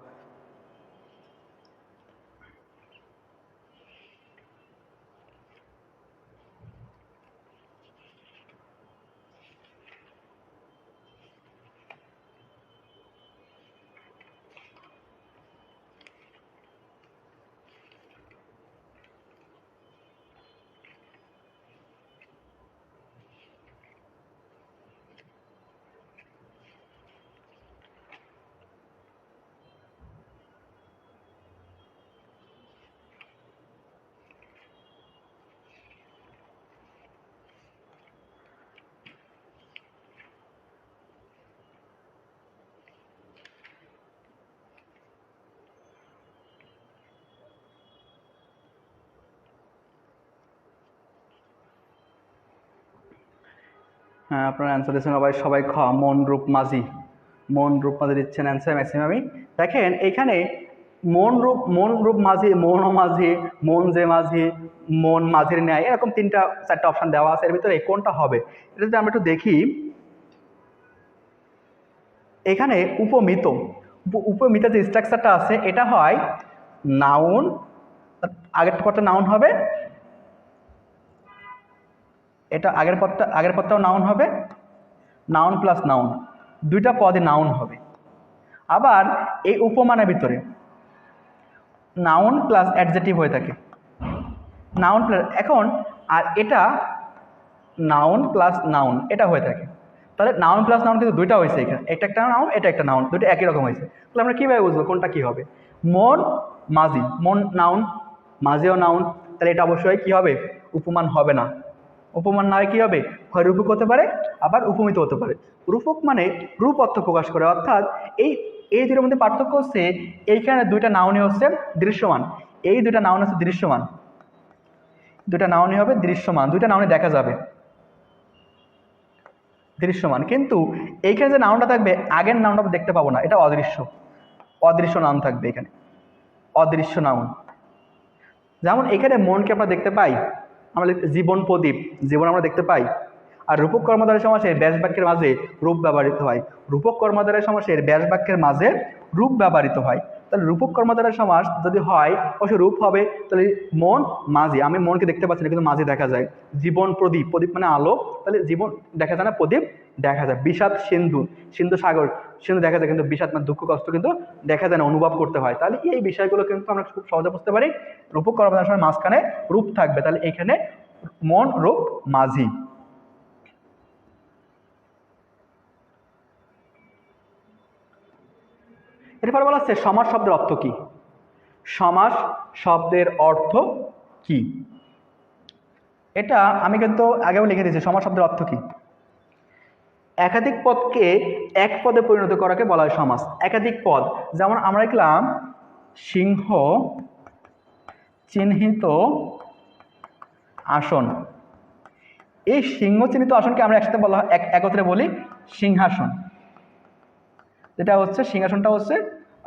হ্যাঁ, আপনারা অ্যান্সার দিচ্ছেন সবাই সবাই খ, মন রূপ মাঝি। মন রূপ মাঝি দিচ্ছেন অ্যান্সার ম্যাক্সিমামই। দেখেন এইখানে মন রূপ মাঝি, মনও মাঝি, মন যে মাঝি, মন মাঝির ন্যায়, এরকম 3-4টা অপশন দেওয়া আছে। এর ভিতরে কোনটা হবে এটা যদি আমরা একটু দেখি। এখানে উপমিত, উপমিত যে স্ট্রাকচারটা আছে এটা হয় নাউন, আগের পদটা নাউন হবে, এটা আগের পদটাও নাউন হবে, নাউন প্লাস নাউন, দুইটা পদে নাউন হবে। আবার এই উপমানের ভিতরে নাউন প্লাস অ্যাডজেক্টিভ হয়ে থাকে, নাউন প্লাস, এখন আর এটা নাউন প্লাস নাউন এটা হয়ে থাকে। তাহলে নাউন প্লাস নাউন কিন্তু দুইটা হয়েছে এখানে, এটা একটা নাউন এটা একটা নাউন, দুটো একই রকম হয়েছে। তাহলে আমরা কীভাবে বুঝবো কোনটা কী হবে? মন মাঝি, মন নাউন, মাঝিও নাউন, তাহলে এটা অবশ্যই কী হবে? উপমান হবে না। উপমান না হয় কী হবে? হয় রূপক হতে পারে, আবার উপমিত হতে পারে। রূপক মানে রূপ অর্থ প্রকাশ করে, অর্থাৎ এই এই দুটোর মধ্যে পার্থক্য হচ্ছে এইখানে দুইটা নাউনই হচ্ছে দৃশ্যমান, এই দুইটা নাউন হচ্ছে দৃশ্যমান, দুইটা নাউনই হবে দৃশ্যমান, দুইটা নাউনে দেখা যাবে দৃশ্যমান। কিন্তু এইখানে যে নাউনটা থাকবে আগের নাউনটা দেখতে পাবো না, এটা অদৃশ্য, অদৃশ্য নাউন থাকবে এখানে, অদৃশ্য নাউন। যেমন এখানে মনকে আমরা দেখতে পাই, আমরা জীবন প্রদীপ, জীবন আমরা দেখতে পাই। আর রূপক কর্মধারয় সমাসের ব্যাস বাক্যের মাঝে রূপ ব্যবহৃত হয়, রূপক কর্মধারয় সমাসের ব্যাস বাক্যের মাঝে রূপ ব্যবহৃত হয়। তাহলে রূপক কর্মধারয় সমাস যদি হয় অবশ্যই রূপ হবে। তাহলে মন মাঝি, আমি মনকে দেখতে পাচ্ছি না কিন্তু মাঝি দেখা যায়। জীবন প্রদীপ, প্রদীপ মানে আলো, তাহলে জীবন দেখা যায় না, প্রদীপ দেখা যায়। বিষাদ সিন্ধু, সিন্ধু সাগর, সিন্ধু দেখা যায় কিন্তু বিষাদ মানে দুঃখ কষ্ট কিন্তু দেখা যায় না, অনুভব করতে হয়। তাহলে এই বিষয়গুলো কিন্তু আমরা খুব সহজে বুঝতে পারি। রূপক কর্মধারয় সময় মাঝখানে রূপ থাকবে, তাহলে এখানে মন রূপ মাঝি। এরপর বলা হচ্ছে সমাস শব্দের অর্থ কি? সমাস শব্দের অর্থ কি? এটা আমি কিন্তু আগেও লিখে দিয়েছি, সমাস শব্দের অর্থ কি? একাধিক পদকে এক পদে পরিণত করাকে বলা হয় সমাস। একাধিক পদ, যেমন আমরা লিখলাম সিংহ চিহ্নিত আসন, এই সিংহ চিহ্নিত আসনকে আমরা একসাথে বলা হয়, একত্রে বলি সিংহাসন। যেটা হচ্ছে সিংহাসনটা হচ্ছে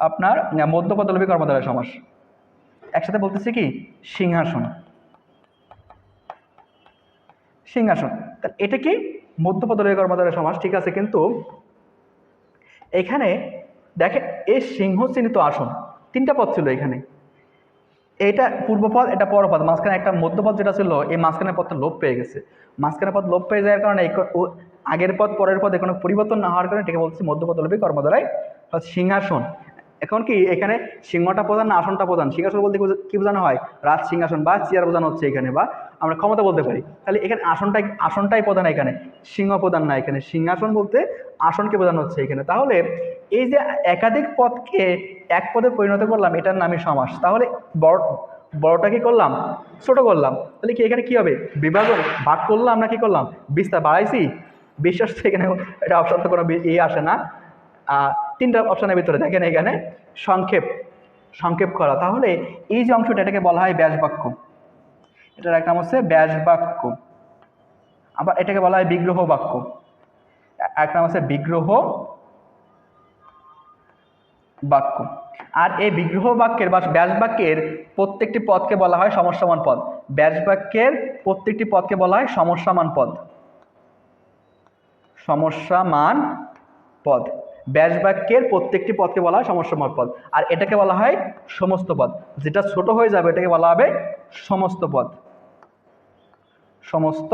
আপনার মধ্যপদলোপী কর্মধারয় সমাস, একসাথে বলতেছি কি সিংহাসন, সিংহাসন। তাহলে এটা কি মধ্যপদলোপী কর্মধারয় সমাস, ঠিক আছে। কিন্তু এখানে দেখেন এই সিংহ চিহ্নিত আসন 3টা পদ ছিল এখানে, এটা পূর্বপদ এটা পরপদ, মাঝখানে একটা মধ্যপদ যেটা ছিল, এই মাঝখানের পদটা লোপ পেয়ে গেছে। মাঝখানের পদ লোপ পেয়ে যাওয়ার কারণে আগের পদ পরের পদে কোনো পরিবর্তন না হওয়ার কারণে এটাকে বলছি মধ্যপদলোপী কর্মধারয় সিংহাসন। এখন কি এখানে সিংহটা প্রধান না আসনটা প্রধান? সিংহাসন বলতে কি বোঝানো হয়? রাজ সিংহাসন বা চেয়ার বোঝানো হচ্ছে এখানে, বা আমরা ক্ষমতা বলতে পারি। তাহলে এখানে আসনটাই প্রধান, এখানে সিংহ প্রধান না, এখানে সিংহাসন বলতে আসনকে বোঝানো হচ্ছে এখানে। তাহলে এই যে একাধিক পদকে এক পদে পরিণত করলাম, এটার নামই সমাস। তাহলে বড়টা কি করলাম? ছোট করলাম। তাহলে কি এখানে কি হবে? বিভাজন, ভাগ করলাম না কি করলাম? বিস্তার বাড়াইছি। বিশ্বাস এখানে এটা অপশন তো কোনো আসে না। 3টা অপশনের ভিতরে দেখেন এখানে সংক্ষেপ করা। তাহলে এই যে অংশটা এটাকে বলা হয় ব্যাস বাক্য, এটার এক নাম হচ্ছে ব্যাস বাক্য। আবার এটাকে বলা হয় বিগ্রহ বাক্য, এক নাম হচ্ছে বিগ্রহ বাক্য। আর এই বিগ্রহ বাক্যের বা ব্যাস বাক্যের প্রত্যেকটি পদকে বলা হয় সমস্যামান পদ। ব্যাস বাক্যের প্রত্যেকটি পদকে বলা হয় সমস্যামান পদ, সমস্যামান পদ। ব্যাস বাক্যের প্রত্যেকটি পদকে বলা হয় সমস্যামান পদ। আর এটাকে বলা হয় সমস্ত পদ, যেটা ছোট হয়ে যাবে এটাকে বলা হবে সমস্ত পদ, সমস্ত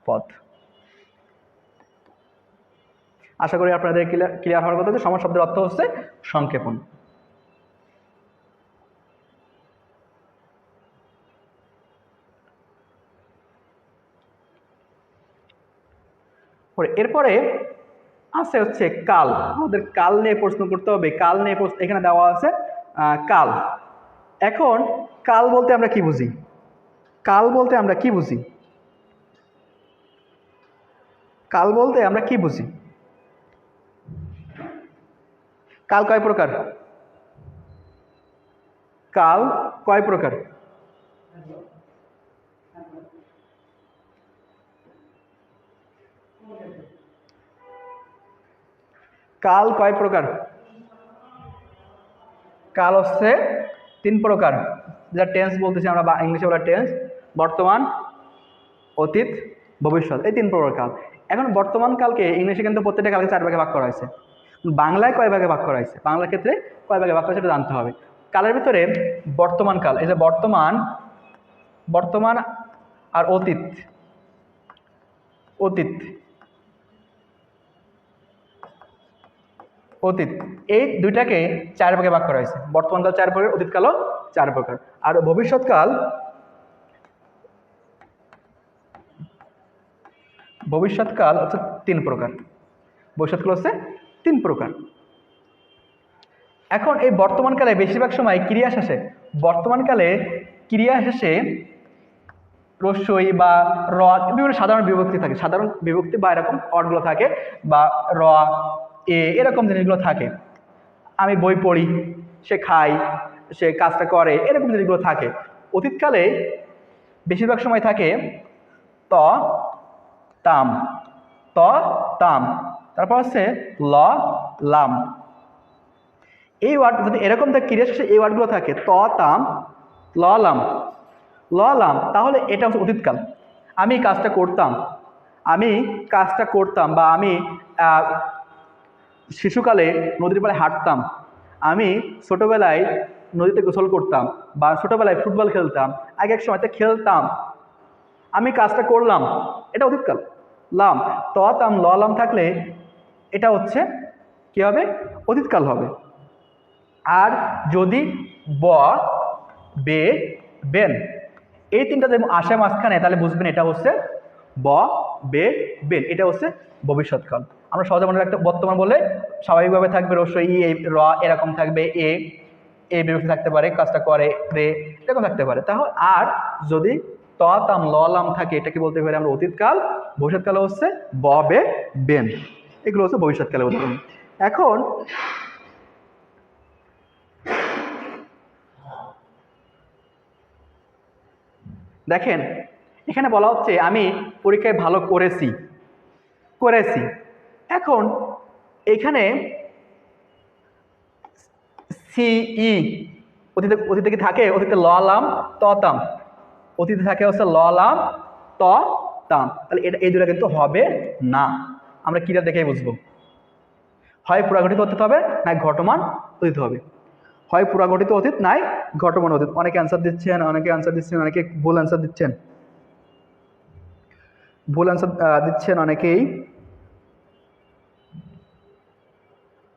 পদ। আশা করি আপনাদের ক্লিয়ার হওয়ার কথা যে সমাস শব্দের অর্থ হচ্ছে সংক্ষেপণ। এরপরে আছে হচ্ছে কাল। আমাদের কাল নিয়ে প্রশ্ন করতে হবে, কাল নিয়ে প্রশ্ন এখানে দেওয়া আছে। কাল, এখন কাল বলতে আমরা কি বুঝি? কাল বলতে আমরা কি বুঝি? কাল বলতে আমরা কি বুঝি? কাল কয় প্রকার? কাল কয় প্রকার? কাল কয় প্রকার? কাল হচ্ছে 3 প্রকার, যেটা টেন্স বলতেছি আমরা, বা ইংলিশে বলা টেন্স, বর্তমান, অতীত, ভবিষ্যৎ, এই 3 প্রকার কাল। এখন বর্তমান কালকে ইংলিশে কিন্তু প্রত্যেকটা কালকে 4 ভাগে ভাগ করা হয়েছে। বাংলায় কয় ভাগে ভাগ করা হয়েছে, বাংলার ক্ষেত্রে কয় ভাগে ভাগ করা হয়েছে সেটা জানতে হবে। কালের ভিতরে বর্তমান কাল, এই যে বর্তমান, বর্তমান আর অতীত, অতীত, অতীত, এই দুইটাকে 4 ভাগে ভাগ করা হয়েছে। বর্তমান কাল 4 প্রকার, অতীত কালও 4 প্রকার, আর ভবিষ্যৎকাল, ভবিষ্যৎকাল হচ্ছে 3 প্রকার। ভবিষ্যৎকাল হচ্ছে 3 প্রকার। এখন এই বর্তমানকালে বেশিরভাগ সময় ক্রিয়া শেষে, বর্তমানকালে ক্রিয়া শেষে রস্যই বা র, বিভিন্ন সাধারণ বিভক্তি থাকে, সাধারণ বিভক্তি বা এরকম অর্ডগুলো থাকে, বা র, এ, এরকম জিনিসগুলো থাকে। আমি বই পড়ি, সে খায়, সে কাজটা করে, এরকম জিনিসগুলো থাকে। অতীতকালে বেশিরভাগ সময় থাকে ত, তাম, ত, তাম, তারপর হচ্ছে ল, লাম। এই ওয়ার্ড যদি এরকম থাকে, ক্রিয়া শেষে এই ওয়ার্ডগুলো থাকে ত, তাম, ল, লাম, ল, লাম, তাহলে এটা হচ্ছে অতীতকাল। আমি কাজটা করতাম, আমি কাজটা করতাম, বা আমি শিশুকালে নদীর পাড়ে হাঁটতাম, আমি ছোটোবেলায় নদীতে গোসল করতাম, বা ছোটোবেলায় ফুটবল খেলতাম, এক এক সময়তে খেলতাম, আমি কাজটা করলাম, এটা অতীতকাল। লাম, ত, তাম, ল, লাম থাকলে এটা হচ্ছে কী হবে? অতীতকাল হবে। আর যদি ব, বে, বেন, এই তিনটা যদি আসে মাঝখানে, তাহলে বুঝবেন এটা হচ্ছে ব, বে, বেন, এটা হচ্ছে ভবিষ্যৎকাল। আমরা সহজে মনে রাখতে, বর্তমান বলে স্বাভাবিকভাবে থাকবে রস্যই, ই, র, এরকম থাকবে, এ, এ বিভক্তি থাকতে পারে, কাজটা করে, রে, এরকম থাকতে পারে। তাহলে আর যদি ত, তাম, ল, লাম থাকে, এটাকে বলতে পারি আমরা অতীতকাল। ভবিষ্যৎকাল হচ্ছে ব, বে, বেন, এগুলো হচ্ছে ভবিষ্যৎকালের উদাহরণ। এখন দেখেন, এখানে বলা হচ্ছে আমি পরীক্ষায় ভালো করেছি, করেছি। এখন এখানে সি, ই, অতীতে, অতীতে কি থাকে? অতীতে ল, লাম, ত, তাম, অতীতে থাকে হচ্ছে ল, লাম, ত, তাম। তাহলে এটা, এই দুটো কিন্তু হবে না। আমরা কিটা দেখেই বুঝবো, হয় পুরাগঠিত অতীত হবে, না ঘটমান অতীত হবে। হয় পুরাগঠিত অতীত, নাই ঘটমান অতীত। অনেকে অ্যান্সার দিচ্ছেন, অনেকে অ্যান্সার দিচ্ছেন, অনেকে ভুল অ্যান্সার দিচ্ছেন, ভুল অ্যান্সার দিচ্ছেন অনেকেই।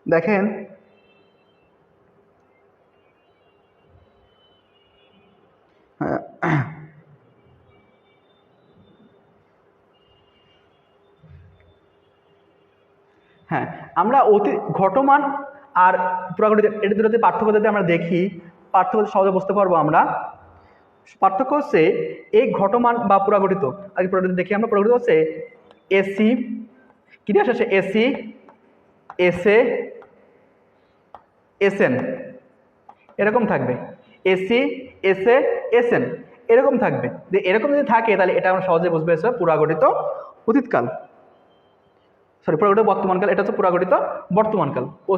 দেখেন, হ্যাঁ, আমরা অতীত, ঘটমান আর পুরাগঠিত, এটা দুটোতে পার্থক্য যদি আমরা দেখি, পার্থক্য সহজে বুঝতে পারবো আমরা। পার্থক্য হচ্ছে এই ঘটমান বা পুরাগঠিত, আগে পুরাগঠিত দেখি আমরা। পুরাগঠিত হচ্ছে এসি, ক্রিয়া শেষে এসি, এসে, এসএন, এরকম থাকবে। এসি, এসে, এসএন, এরকম থাকবে। যে এরকম যদি থাকে, তাহলে এটা আমরা সহজে বুঝবে পুরাগঠিত অতীতকাল, সরি পুরাগঠিত বর্তমানকাল। এটা হচ্ছে পুরাগঠিত বর্তমানকাল। ও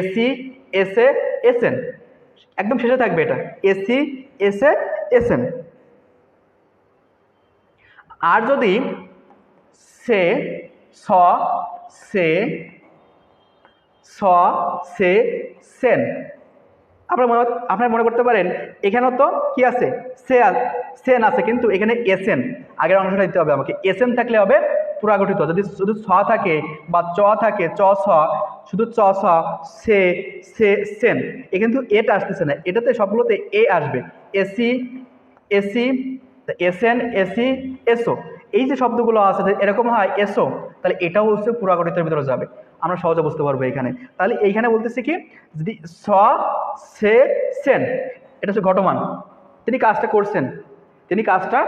এসি, এসে, এসএন, একদম শেষে থাকবে এটা, এসি, এসে, এসএন। আর যদি সে, স, সে, স, সে, সেন, আপনারা মনে করতে পারেন এখানেও তো কি আছে? সেন আছে, কিন্তু এখানে এসেন, আগের অংশটা দিতে হবে আমাকে। এসেন থাকলে হবে পুরাগঠিত। যদি শুধু ছ থাকে বা চ থাকে, চ, ছ, শুধু চ, ছ, সে, সেন, এ কিন্তু এটা আসতেছে না, এটাতে সবগুলোতে এ আসবে। এসি, এসি, এসএন, এসি, এসো, এই যে শব্দগুলো আছে এরকম হয় এসো, তাহলে এটাও হচ্ছে পুরাগঠিতের ভিতরে যাবে। আমরা সহজে বুঝতে পারবো এখানে। তাহলে এইখানে বলতেছি কি, যদি স, সে, সেন, এটা হচ্ছে ঘটমান, তিনি কাজটা করছেন, তিনি কাজটা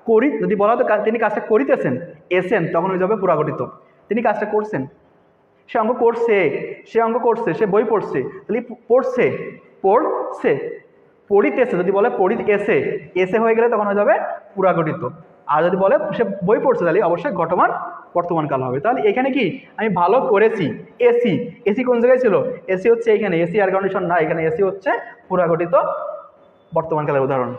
করি, যদি বলা হতো তিনি কাজটা করিতেছেন, এসেন, তখন হয়ে যাবে পুরাগঠিত। তিনি কাজটা করছেন, সে অঙ্ক করছে, সে অঙ্ক করছে, সে বই পড়ছে, তাহলে পড়ছে, পড়ছে, পড়িতেছে, যদি বলে পড়িতেছে, এসে হয়ে গেলে তখন হয়ে যাবে পুরাগঠিত। আর যদি বলে সে বই পড়ছে তাহলে অবশ্যই ঘটমান বর্তমান কাল হবে। তাহলে এখানে কি আমি ভালো করেছি। এসি, এসি কোন জায়গায় ছিল? এসি হচ্ছে এখানে, এসি এয়ার কন্ডিশন না, এখানে এসি হচ্ছে পুরাগঠিত বর্তমান কালের উদাহরণ।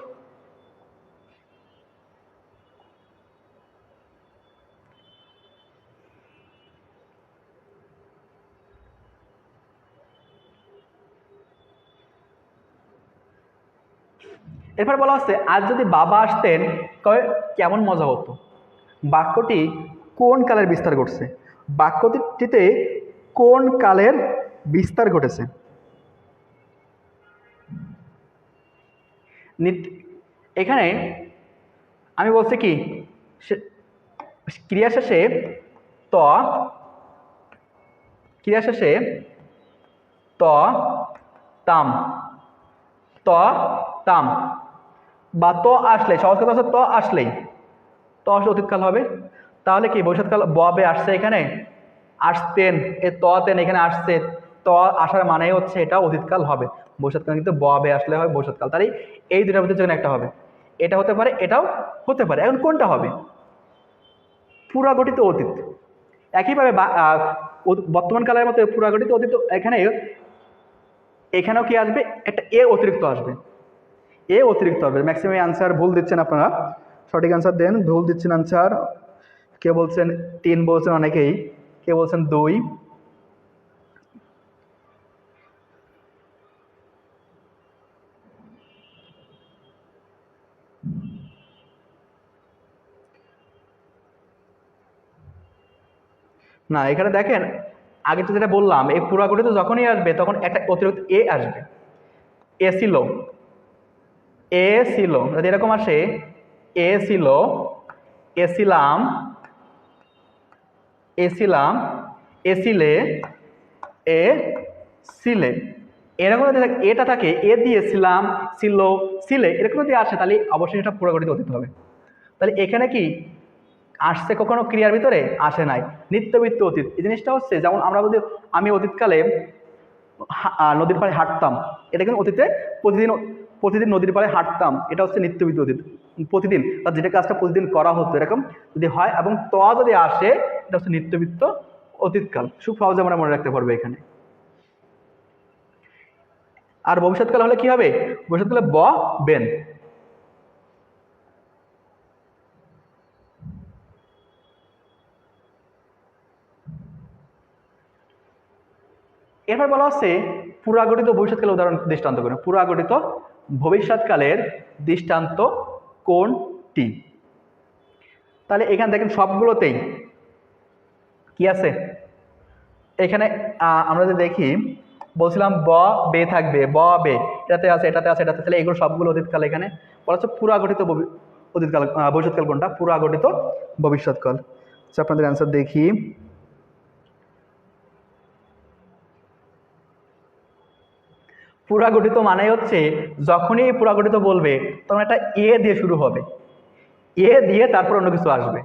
এরপর বলা হচ্ছে আজ যদি বাবা আসতেন তবে কেমন মজা হতো। বাক্যটি কোন কালের বিস্তার ঘটছে? বাক্যটিতে কোন কালের বিস্তার ঘটেছে? এখানে আমি বলছি কি ক্রিয়া শেষে ত, ক্রিয়া শেষে ত তাম, ত তাম বা ত আসলে, সহজ কথা হচ্ছে ত আসলেই, ত আসলে অতীতকাল হবে। তাহলে কি ভবিষ্যৎকাল ববে আসছে, এখানে আসতেন, এ ত তেন এখানে আসছে, ত আসার মানে হচ্ছে এটা অতীতকাল হবে। ভবিষ্যৎকাল কিন্তু ববে আসলে হয় ভবিষ্যৎকাল। তাহলে এই দুটার মধ্যে যেকোনো একটা হবে, এটা হতে পারে এটাও হতে পারে। এখন কোনটা হবে? পুরাগঠিত অতীত। একইভাবে বর্তমান কালের মতো পুরাগঠিত অতীত এখানেও কি আসবে? একটা এ অতিরিক্ত আসবে, এ অতিরিক্ত আসবে। ম্যাক্সিমাম আনসার ভুল দিচ্ছেন আপনারা, সঠিক আনসার দেন, ভুল দিচ্ছেন আনসার। কে বলছেন 3 বলছেন অনেকেই, কে বলছেন 2। না, এখানে দেখেন আগে তো যেটা বললাম, এই পুরাগঠিত যখনই আসবে তখন একটা অতিরিক্ত এ আসবে। এ ছিল, এ ছিল, যদি এরকম আসে এ ছিল, এছিলাম, এছিলাম, এছিলে, এ ছিলে, এরকম যদি এটা থাকে, এ দিয়েছিলাম, ছিল, ছিলে, এরকম যদি আসে তাহলে অবশ্যই এটা পুরাগঠিত অতীত হবে। তাহলে এখানে কি আসছে কখনো ক্রিয়ার ভিতরে? আসে নাই, নিত্যবৃত্ত অতীত। এই জিনিসটা হচ্ছে যেমন আমরা যদি আমি অতীতকালে নদীর পাড়ে হাঁটতাম, এটা কিন্তু অতীতে প্রতিদিন প্রতিদিন নদীর পাড়ে হাঁটতাম, এটা হচ্ছে নিত্যবৃত্ত অতীত। প্রতিদিন তার যেটা কাজটা প্রতিদিন করা হতো এরকম যদি হয় এবং ত যদি আসে, এটা হচ্ছে নিত্যবৃত্ত অতীতকাল। খুব সহজে আমরা মনে রাখতে পারবো এখানে। আর ভবিষ্যৎকাল হলে কি হবে? ভবিষ্যৎকালে ব বেন। এরপর বলা হচ্ছে পুরাগঠিত ভবিষ্যৎকালের উদাহরণ দৃষ্টান্ত করুন। পুরাগঠিত ভবিষ্যৎকালের দৃষ্টান্ত কোনটি? তাহলে এখানে দেখেন সবগুলোতেই কি আছে? এখানে আমরা যদি দেখি, বলছিলাম ব বে থাকবে, ব বে এটাতে আছে, এটাতে আছে, এটাতে, তাহলে এগুলো সবগুলো অতীতকাল। এখানে বলা হচ্ছে পুরাগঠিত অতীতকাল, ভবিষ্যৎকাল কোনটা? পুরাগঠিত ভবিষ্যৎকাল। আচ্ছা, আপনাদের অ্যান্সার দেখি। পুরাগঠিত মানে হচ্ছে যখনই পুরাগঠিত বলবে তখন একটা এ দিয়ে শুরু হবে, এ দিয়ে তারপর অন্য কিছু আসবে,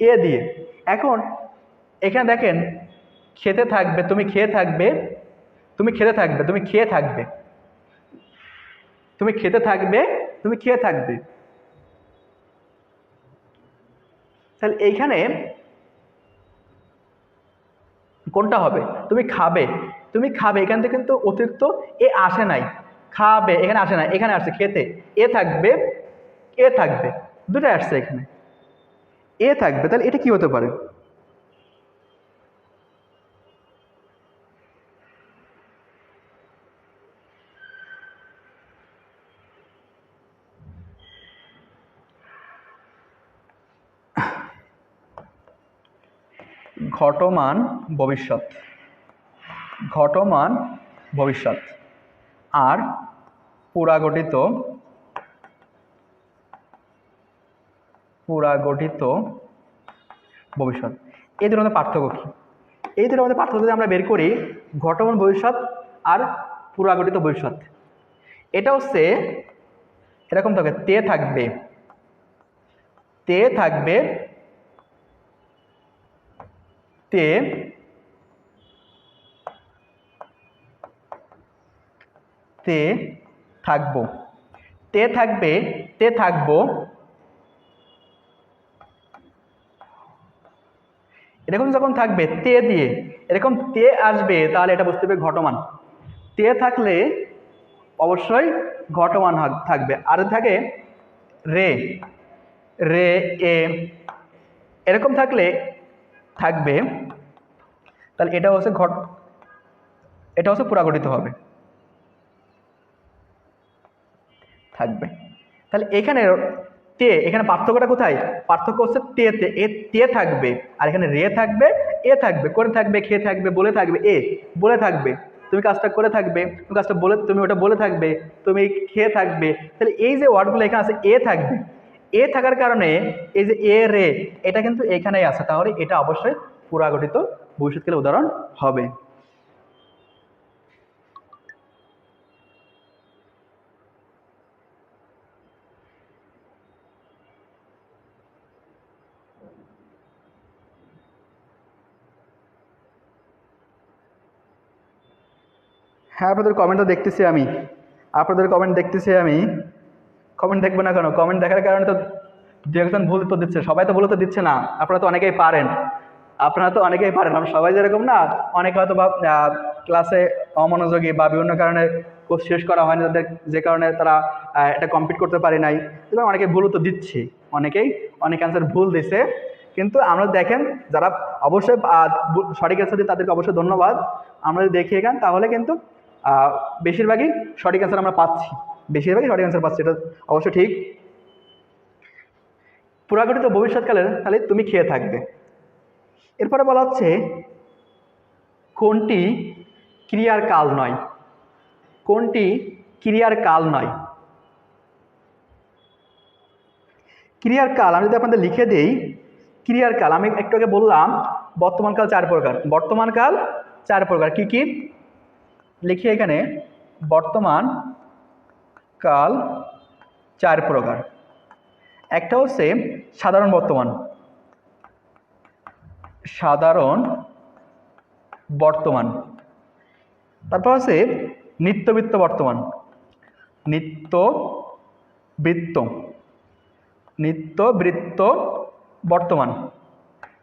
এ দিয়ে। এখন এখানে দেখেন খেতে থাকবে, তুমি খেয়ে থাকবে, তুমি খেতে থাকবে, তুমি খেয়ে থাকবে, তুমি খেতে থাকবে, তুমি খেয়ে থাকবে। তাহলে এইখানে কোনটা হবে? তুমি খাবে, তুমি খাবে, এখান থেকে কিন্তু অতিরিক্ত এ আসে নাই। খাবে এখানে আসে নাই, এখানে আসছে খেতে, এ থাকবে, এ থাকবে, দুটাই আসছে এখানে, এ থাকবে। তাহলে এটা কি হতে পারে? ঘটমান ভবিষ্যৎ, ঘটমান ভবিষ্যৎ আর পুরাগঠিত, পুরাগঠিত ভবিষ্যৎ, এই দুটোর মধ্যে পার্থক্য কি? এই দুটোর মধ্যে পার্থক্য যদি আমরা বের করি, ঘটমান ভবিষ্যৎ আর পুরাগঠিত ভবিষ্যৎ, এটা হচ্ছে এরকম থাকবে, তে থাকবে, তে থাকবে, তে তে থাকবো, তে থাকবে, তে থাকবো, এরকম যখন থাকবে তে দিয়ে, এরকম তে আসবে, তাহলে এটা বুঝতে হবে ঘটমান। তে থাকলে অবশ্যই ঘটমান থাকবে। আর থাকে রে, রে এ, এরকম থাকলে থাকবে, তাহলে এটা হচ্ছে এটা হচ্ছে পুরাগঠিত হবে থাকবে। তাহলে এখানে তে, এখানে পার্থক্যটা কোথায়? পার্থক্য হচ্ছে তে তে, এ তে থাকবে, আর এখানে রে থাকবে, এ থাকবে, করে থাকবে, খেয়ে থাকবে, বলে থাকবে, এ বলে থাকবে, তুমি কাজটা করে থাকবে, তুমি কাজটা বলে, তুমি ওটা বলে থাকবে, তুমি খেয়ে থাকবে। তাহলে এই যে ওয়ার্ডগুলো এখানে আছে এ থাকবে, এ থাকার কারণে এই যে এ রে এটা কিন্তু এখানেই আছে, তাহলে এটা অবশ্যই পুরাগঠিত ভবিষ্যৎকালের উদাহরণ হবে। হ্যাঁ, আপনাদের কমেন্টও দেখতেছি আমি, আপনাদের কমেন্ট দেখতেছি আমি। কমেন্ট দেখবো না কেন? কমেন্ট দেখার কারণে তো দু একজন ভুল তো দিচ্ছে, সবাই তো ভুল তো দিচ্ছে না। আপনারা তো অনেকেই পারেন, আপনারা তো অনেকেই পারেন, আমরা সবাই যেরকম না, অনেকে হয়তো বা ক্লাসে অমনোযোগী বা বিভিন্ন কারণে কোর্স শেষ করা হয়নি তাদের, যে কারণে তারা এটা কমপ্লিট করতে পারে নাই, এবং অনেকে ভুলও তো দিচ্ছে, অনেক অ্যান্সার ভুল দিছে। কিন্তু আমরা দেখেন যারা অবশ্যই সঠিক অ্যান্সার দিয়ে তাদেরকে অবশ্যই ধন্যবাদ। আমরা যদি দেখি এখান তাহলে কিন্তু বেশিরভাগই সঠিক অ্যান্সার আমরা পাচ্ছি, বেশিরভাগই সঠিক অ্যান্সার পাচ্ছি, এটা অবশ্য ঠিক। পুরাগঠিত ভবিষ্যৎকালে তাহলে তুমি খেয়ে থাকবে। এরপরে বলা হচ্ছে কোনটি ক্রিয়ার কাল নয়, কোনটি ক্রিয়ার কাল নয়। ক্রিয়ার কাল আমি যদি আপনাদের লিখে দেই, ক্রিয়ার কাল আমি একটু আগে বললাম বর্তমান কাল 4 প্রকার, বর্তমান কাল 4 প্রকার। কি কি লিখি এখানে? বর্তমান কাল 4 প্রকার। একটা হচ্ছে সাধারণ বর্তমান, সাধারণ বর্তমান। তারপর আছে নিত্যবৃত্ত বর্তমান, নিত্যবৃত্ত, নিত্যবৃত্ত বর্তমান,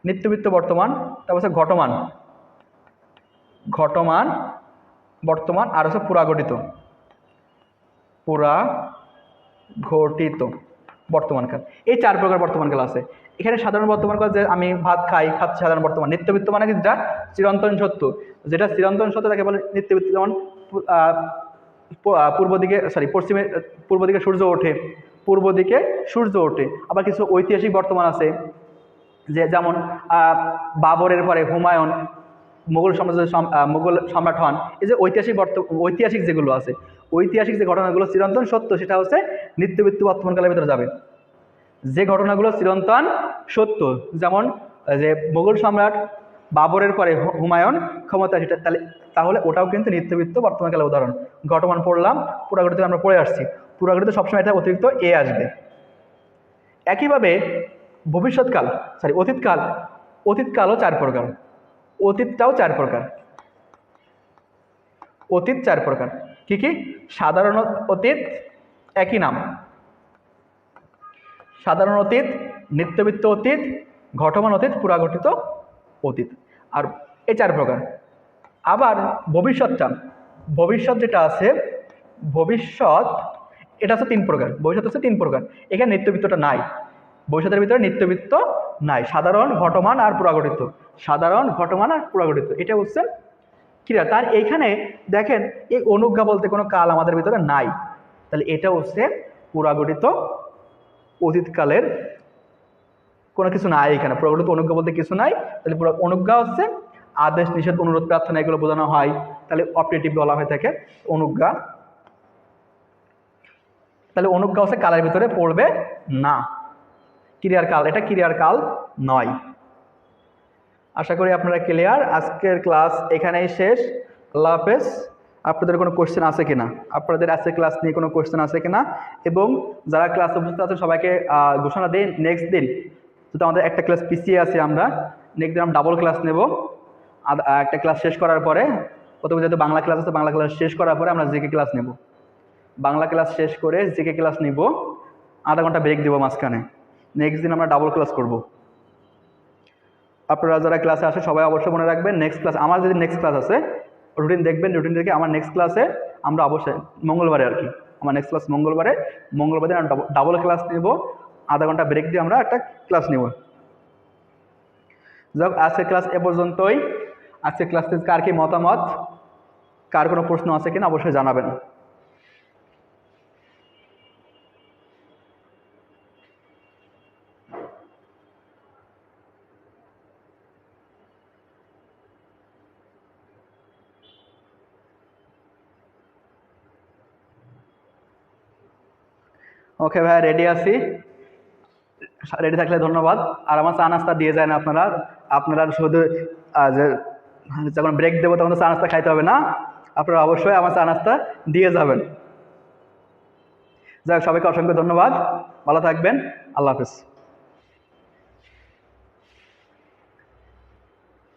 নিত্যবৃত্ত বর্তমান। তারপর হচ্ছে ঘটমান, ঘটমান বর্তমান। আর হচ্ছে পুরাগঠিত, পুরাগঠিত বর্তমানকাল। এই 4 প্রকার বর্তমানকাল আছে। এখানে সাধারণ বর্তমানকাল, যে আমি ভাত খাই, খাচ্ছি, সাধারণ বর্তমান। নিত্যবৃত্ত মানে কি? যেটা চিরন্তন সত্য, যেটা চিরন্তন সত্য তাকে বলে নিত্যবৃত্ত। যেমন পূর্ব দিকে, পশ্চিমে, পূর্ব দিকে সূর্য ওঠে, পূর্ব দিকে সূর্য ওঠে। আবার কিছু ঐতিহাসিক বর্তমান আছে, যে যেমন বাবরের পরে হুমায়ুন মুঘল সাম্রাজ্যের মুঘল সম্রাট হন। এই যে ঐতিহাসিক যেগুলো আছে, ঐতিহাসিক যে ঘটনাগুলো চিরন্তন সত্য, সেটা হচ্ছে নিত্যবৃত্ত বর্তমানকালের ভিতরে যাবে। যে ঘটনাগুলো চিরন্তন সত্য, যেমন যে মুঘল সম্রাট বাবরের পরে হুমায়ুন ক্ষমতা, সেটা তাহলে ওটাও কিন্তু নিত্যবৃত্ত বর্তমানকালের উদাহরণ। ঘটমান পড়লাম, পুরাগঠিত আমরা পড়ে আসছি। পুরাগঠিত সবসময় এটা অতিরিক্ত এ আসবে। একইভাবে ভবিষ্যৎকাল, অতীতকাল, অতীতকালও 4 প্রকার, অতীতটাও 4 প্রকার, অতীত 4 প্রকার। কি কি? সাধারণ অতীত, একই নাম, সাধারণ অতীত, নিত্যবৃত্ত অতীত, ঘটমান অতীত, পুরাগঠিত অতীত। আর এই 4 প্রকার। আবার ভবিষ্যৎটা, ভবিষ্যৎ যেটা আছে, ভবিষ্যৎ এটা হচ্ছে 3 প্রকার, ভবিষ্যৎ হচ্ছে 3 প্রকার। এখানে নিত্যবৃত্তটা নাই, ভবিষ্যতের ভিতরে নিত্যবৃত্ত নাই, সাধারণ, ঘটমান আর পুরাগঠিত, সাধারণ, ঘটমান আর পুরাগঠিত, এটা হচ্ছে ক্রিয়া। তার এইখানে দেখেন এই অনুজ্ঞা বলতে কোনো কাল আমাদের ভিতরে নাই, তাহলে এটা হচ্ছে পুরাগঠিত অতীতকালের কোনো কিছু নাই এখানে, পুরাগঠিত অনুজ্ঞা বলতে কিছু নাই। তাহলে পুরো অনুজ্ঞা হচ্ছে আদেশ, নিষেধ, অনুরোধ, প্রার্থনা, এগুলো বোঝানো হয়, তাহলে অপারেটিভ বলা হয়ে থাকে অনুজ্ঞা। তাহলে অনুজ্ঞা হচ্ছে কালের ভিতরে পড়বে না, ক্রিয়ার কাল, এটা ক্রিয়ার কাল নয়। আশা করি আপনারা ক্লিয়ার। আজকের ক্লাস এখানেই শেষ। আল্লাহ হাফেজ। আপনাদের কোনো কোশ্চেন আছে কিনা, আপনাদের আজকের ক্লাস নিয়ে কোনো কোশ্চেন আছে কিনা, এবং যারা ক্লাসে উপস্থিত আছে সবাইকে ঘোষণা দিন নেক্সট দিন, যেহেতু আমাদের একটা ক্লাস পিছিয়ে আছে, আমরা নেক্সট দিন আমরা ডাবল ক্লাস নেব। একটা ক্লাস শেষ করার পরে, প্রথমে যেহেতু বাংলা ক্লাস আছে, বাংলা ক্লাস শেষ করার পরে আমরা জিকে ক্লাস নেব, বাংলা ক্লাস শেষ করে জিকে ক্লাস নিব, আধা ঘন্টা ব্রেক দেবো মাঝখানে। নেক্সট দিন আমরা ডাবল ক্লাস করব। আপনারা যারা ক্লাসে আসে সবাই অবশ্যই মনে রাখবেন, নেক্সট ক্লাস আমার যদি নেক্সট ক্লাস আছে রুটিন দেখবেন, রুটিন দেখে আমার নেক্সট ক্লাসে আমরা অবশ্যই মঙ্গলবারে আর কি, আমার নেক্সট ক্লাস মঙ্গলবারে আমরা ডাবল ক্লাস নেব, আধা ঘন্টা ব্রেক দিয়ে আমরা একটা ক্লাস নেব। যাক, আজকের ক্লাস এ পর্যন্তই। আজকের ক্লাস থেকে কার কি মতামত, কার কোনো প্রশ্ন আছে কিনা অবশ্যই জানাবেন। ওকে ভাই, রেডি আছি, রেডি থাকলে ধন্যবাদ। আর আমার চা নাস্তা দিয়ে যায় না আপনারা, আপনারা শুধু যে যখন ব্রেক দেবো তখন তো চা নাস্তা খাইতে হবে না, আপনারা অবশ্যই আমার চা নাস্তা দিয়ে যাবেন। যাক, সবাইকে অসংখ্য ধন্যবাদ, ভালো থাকবেন, আল্লাহ হাফিজ।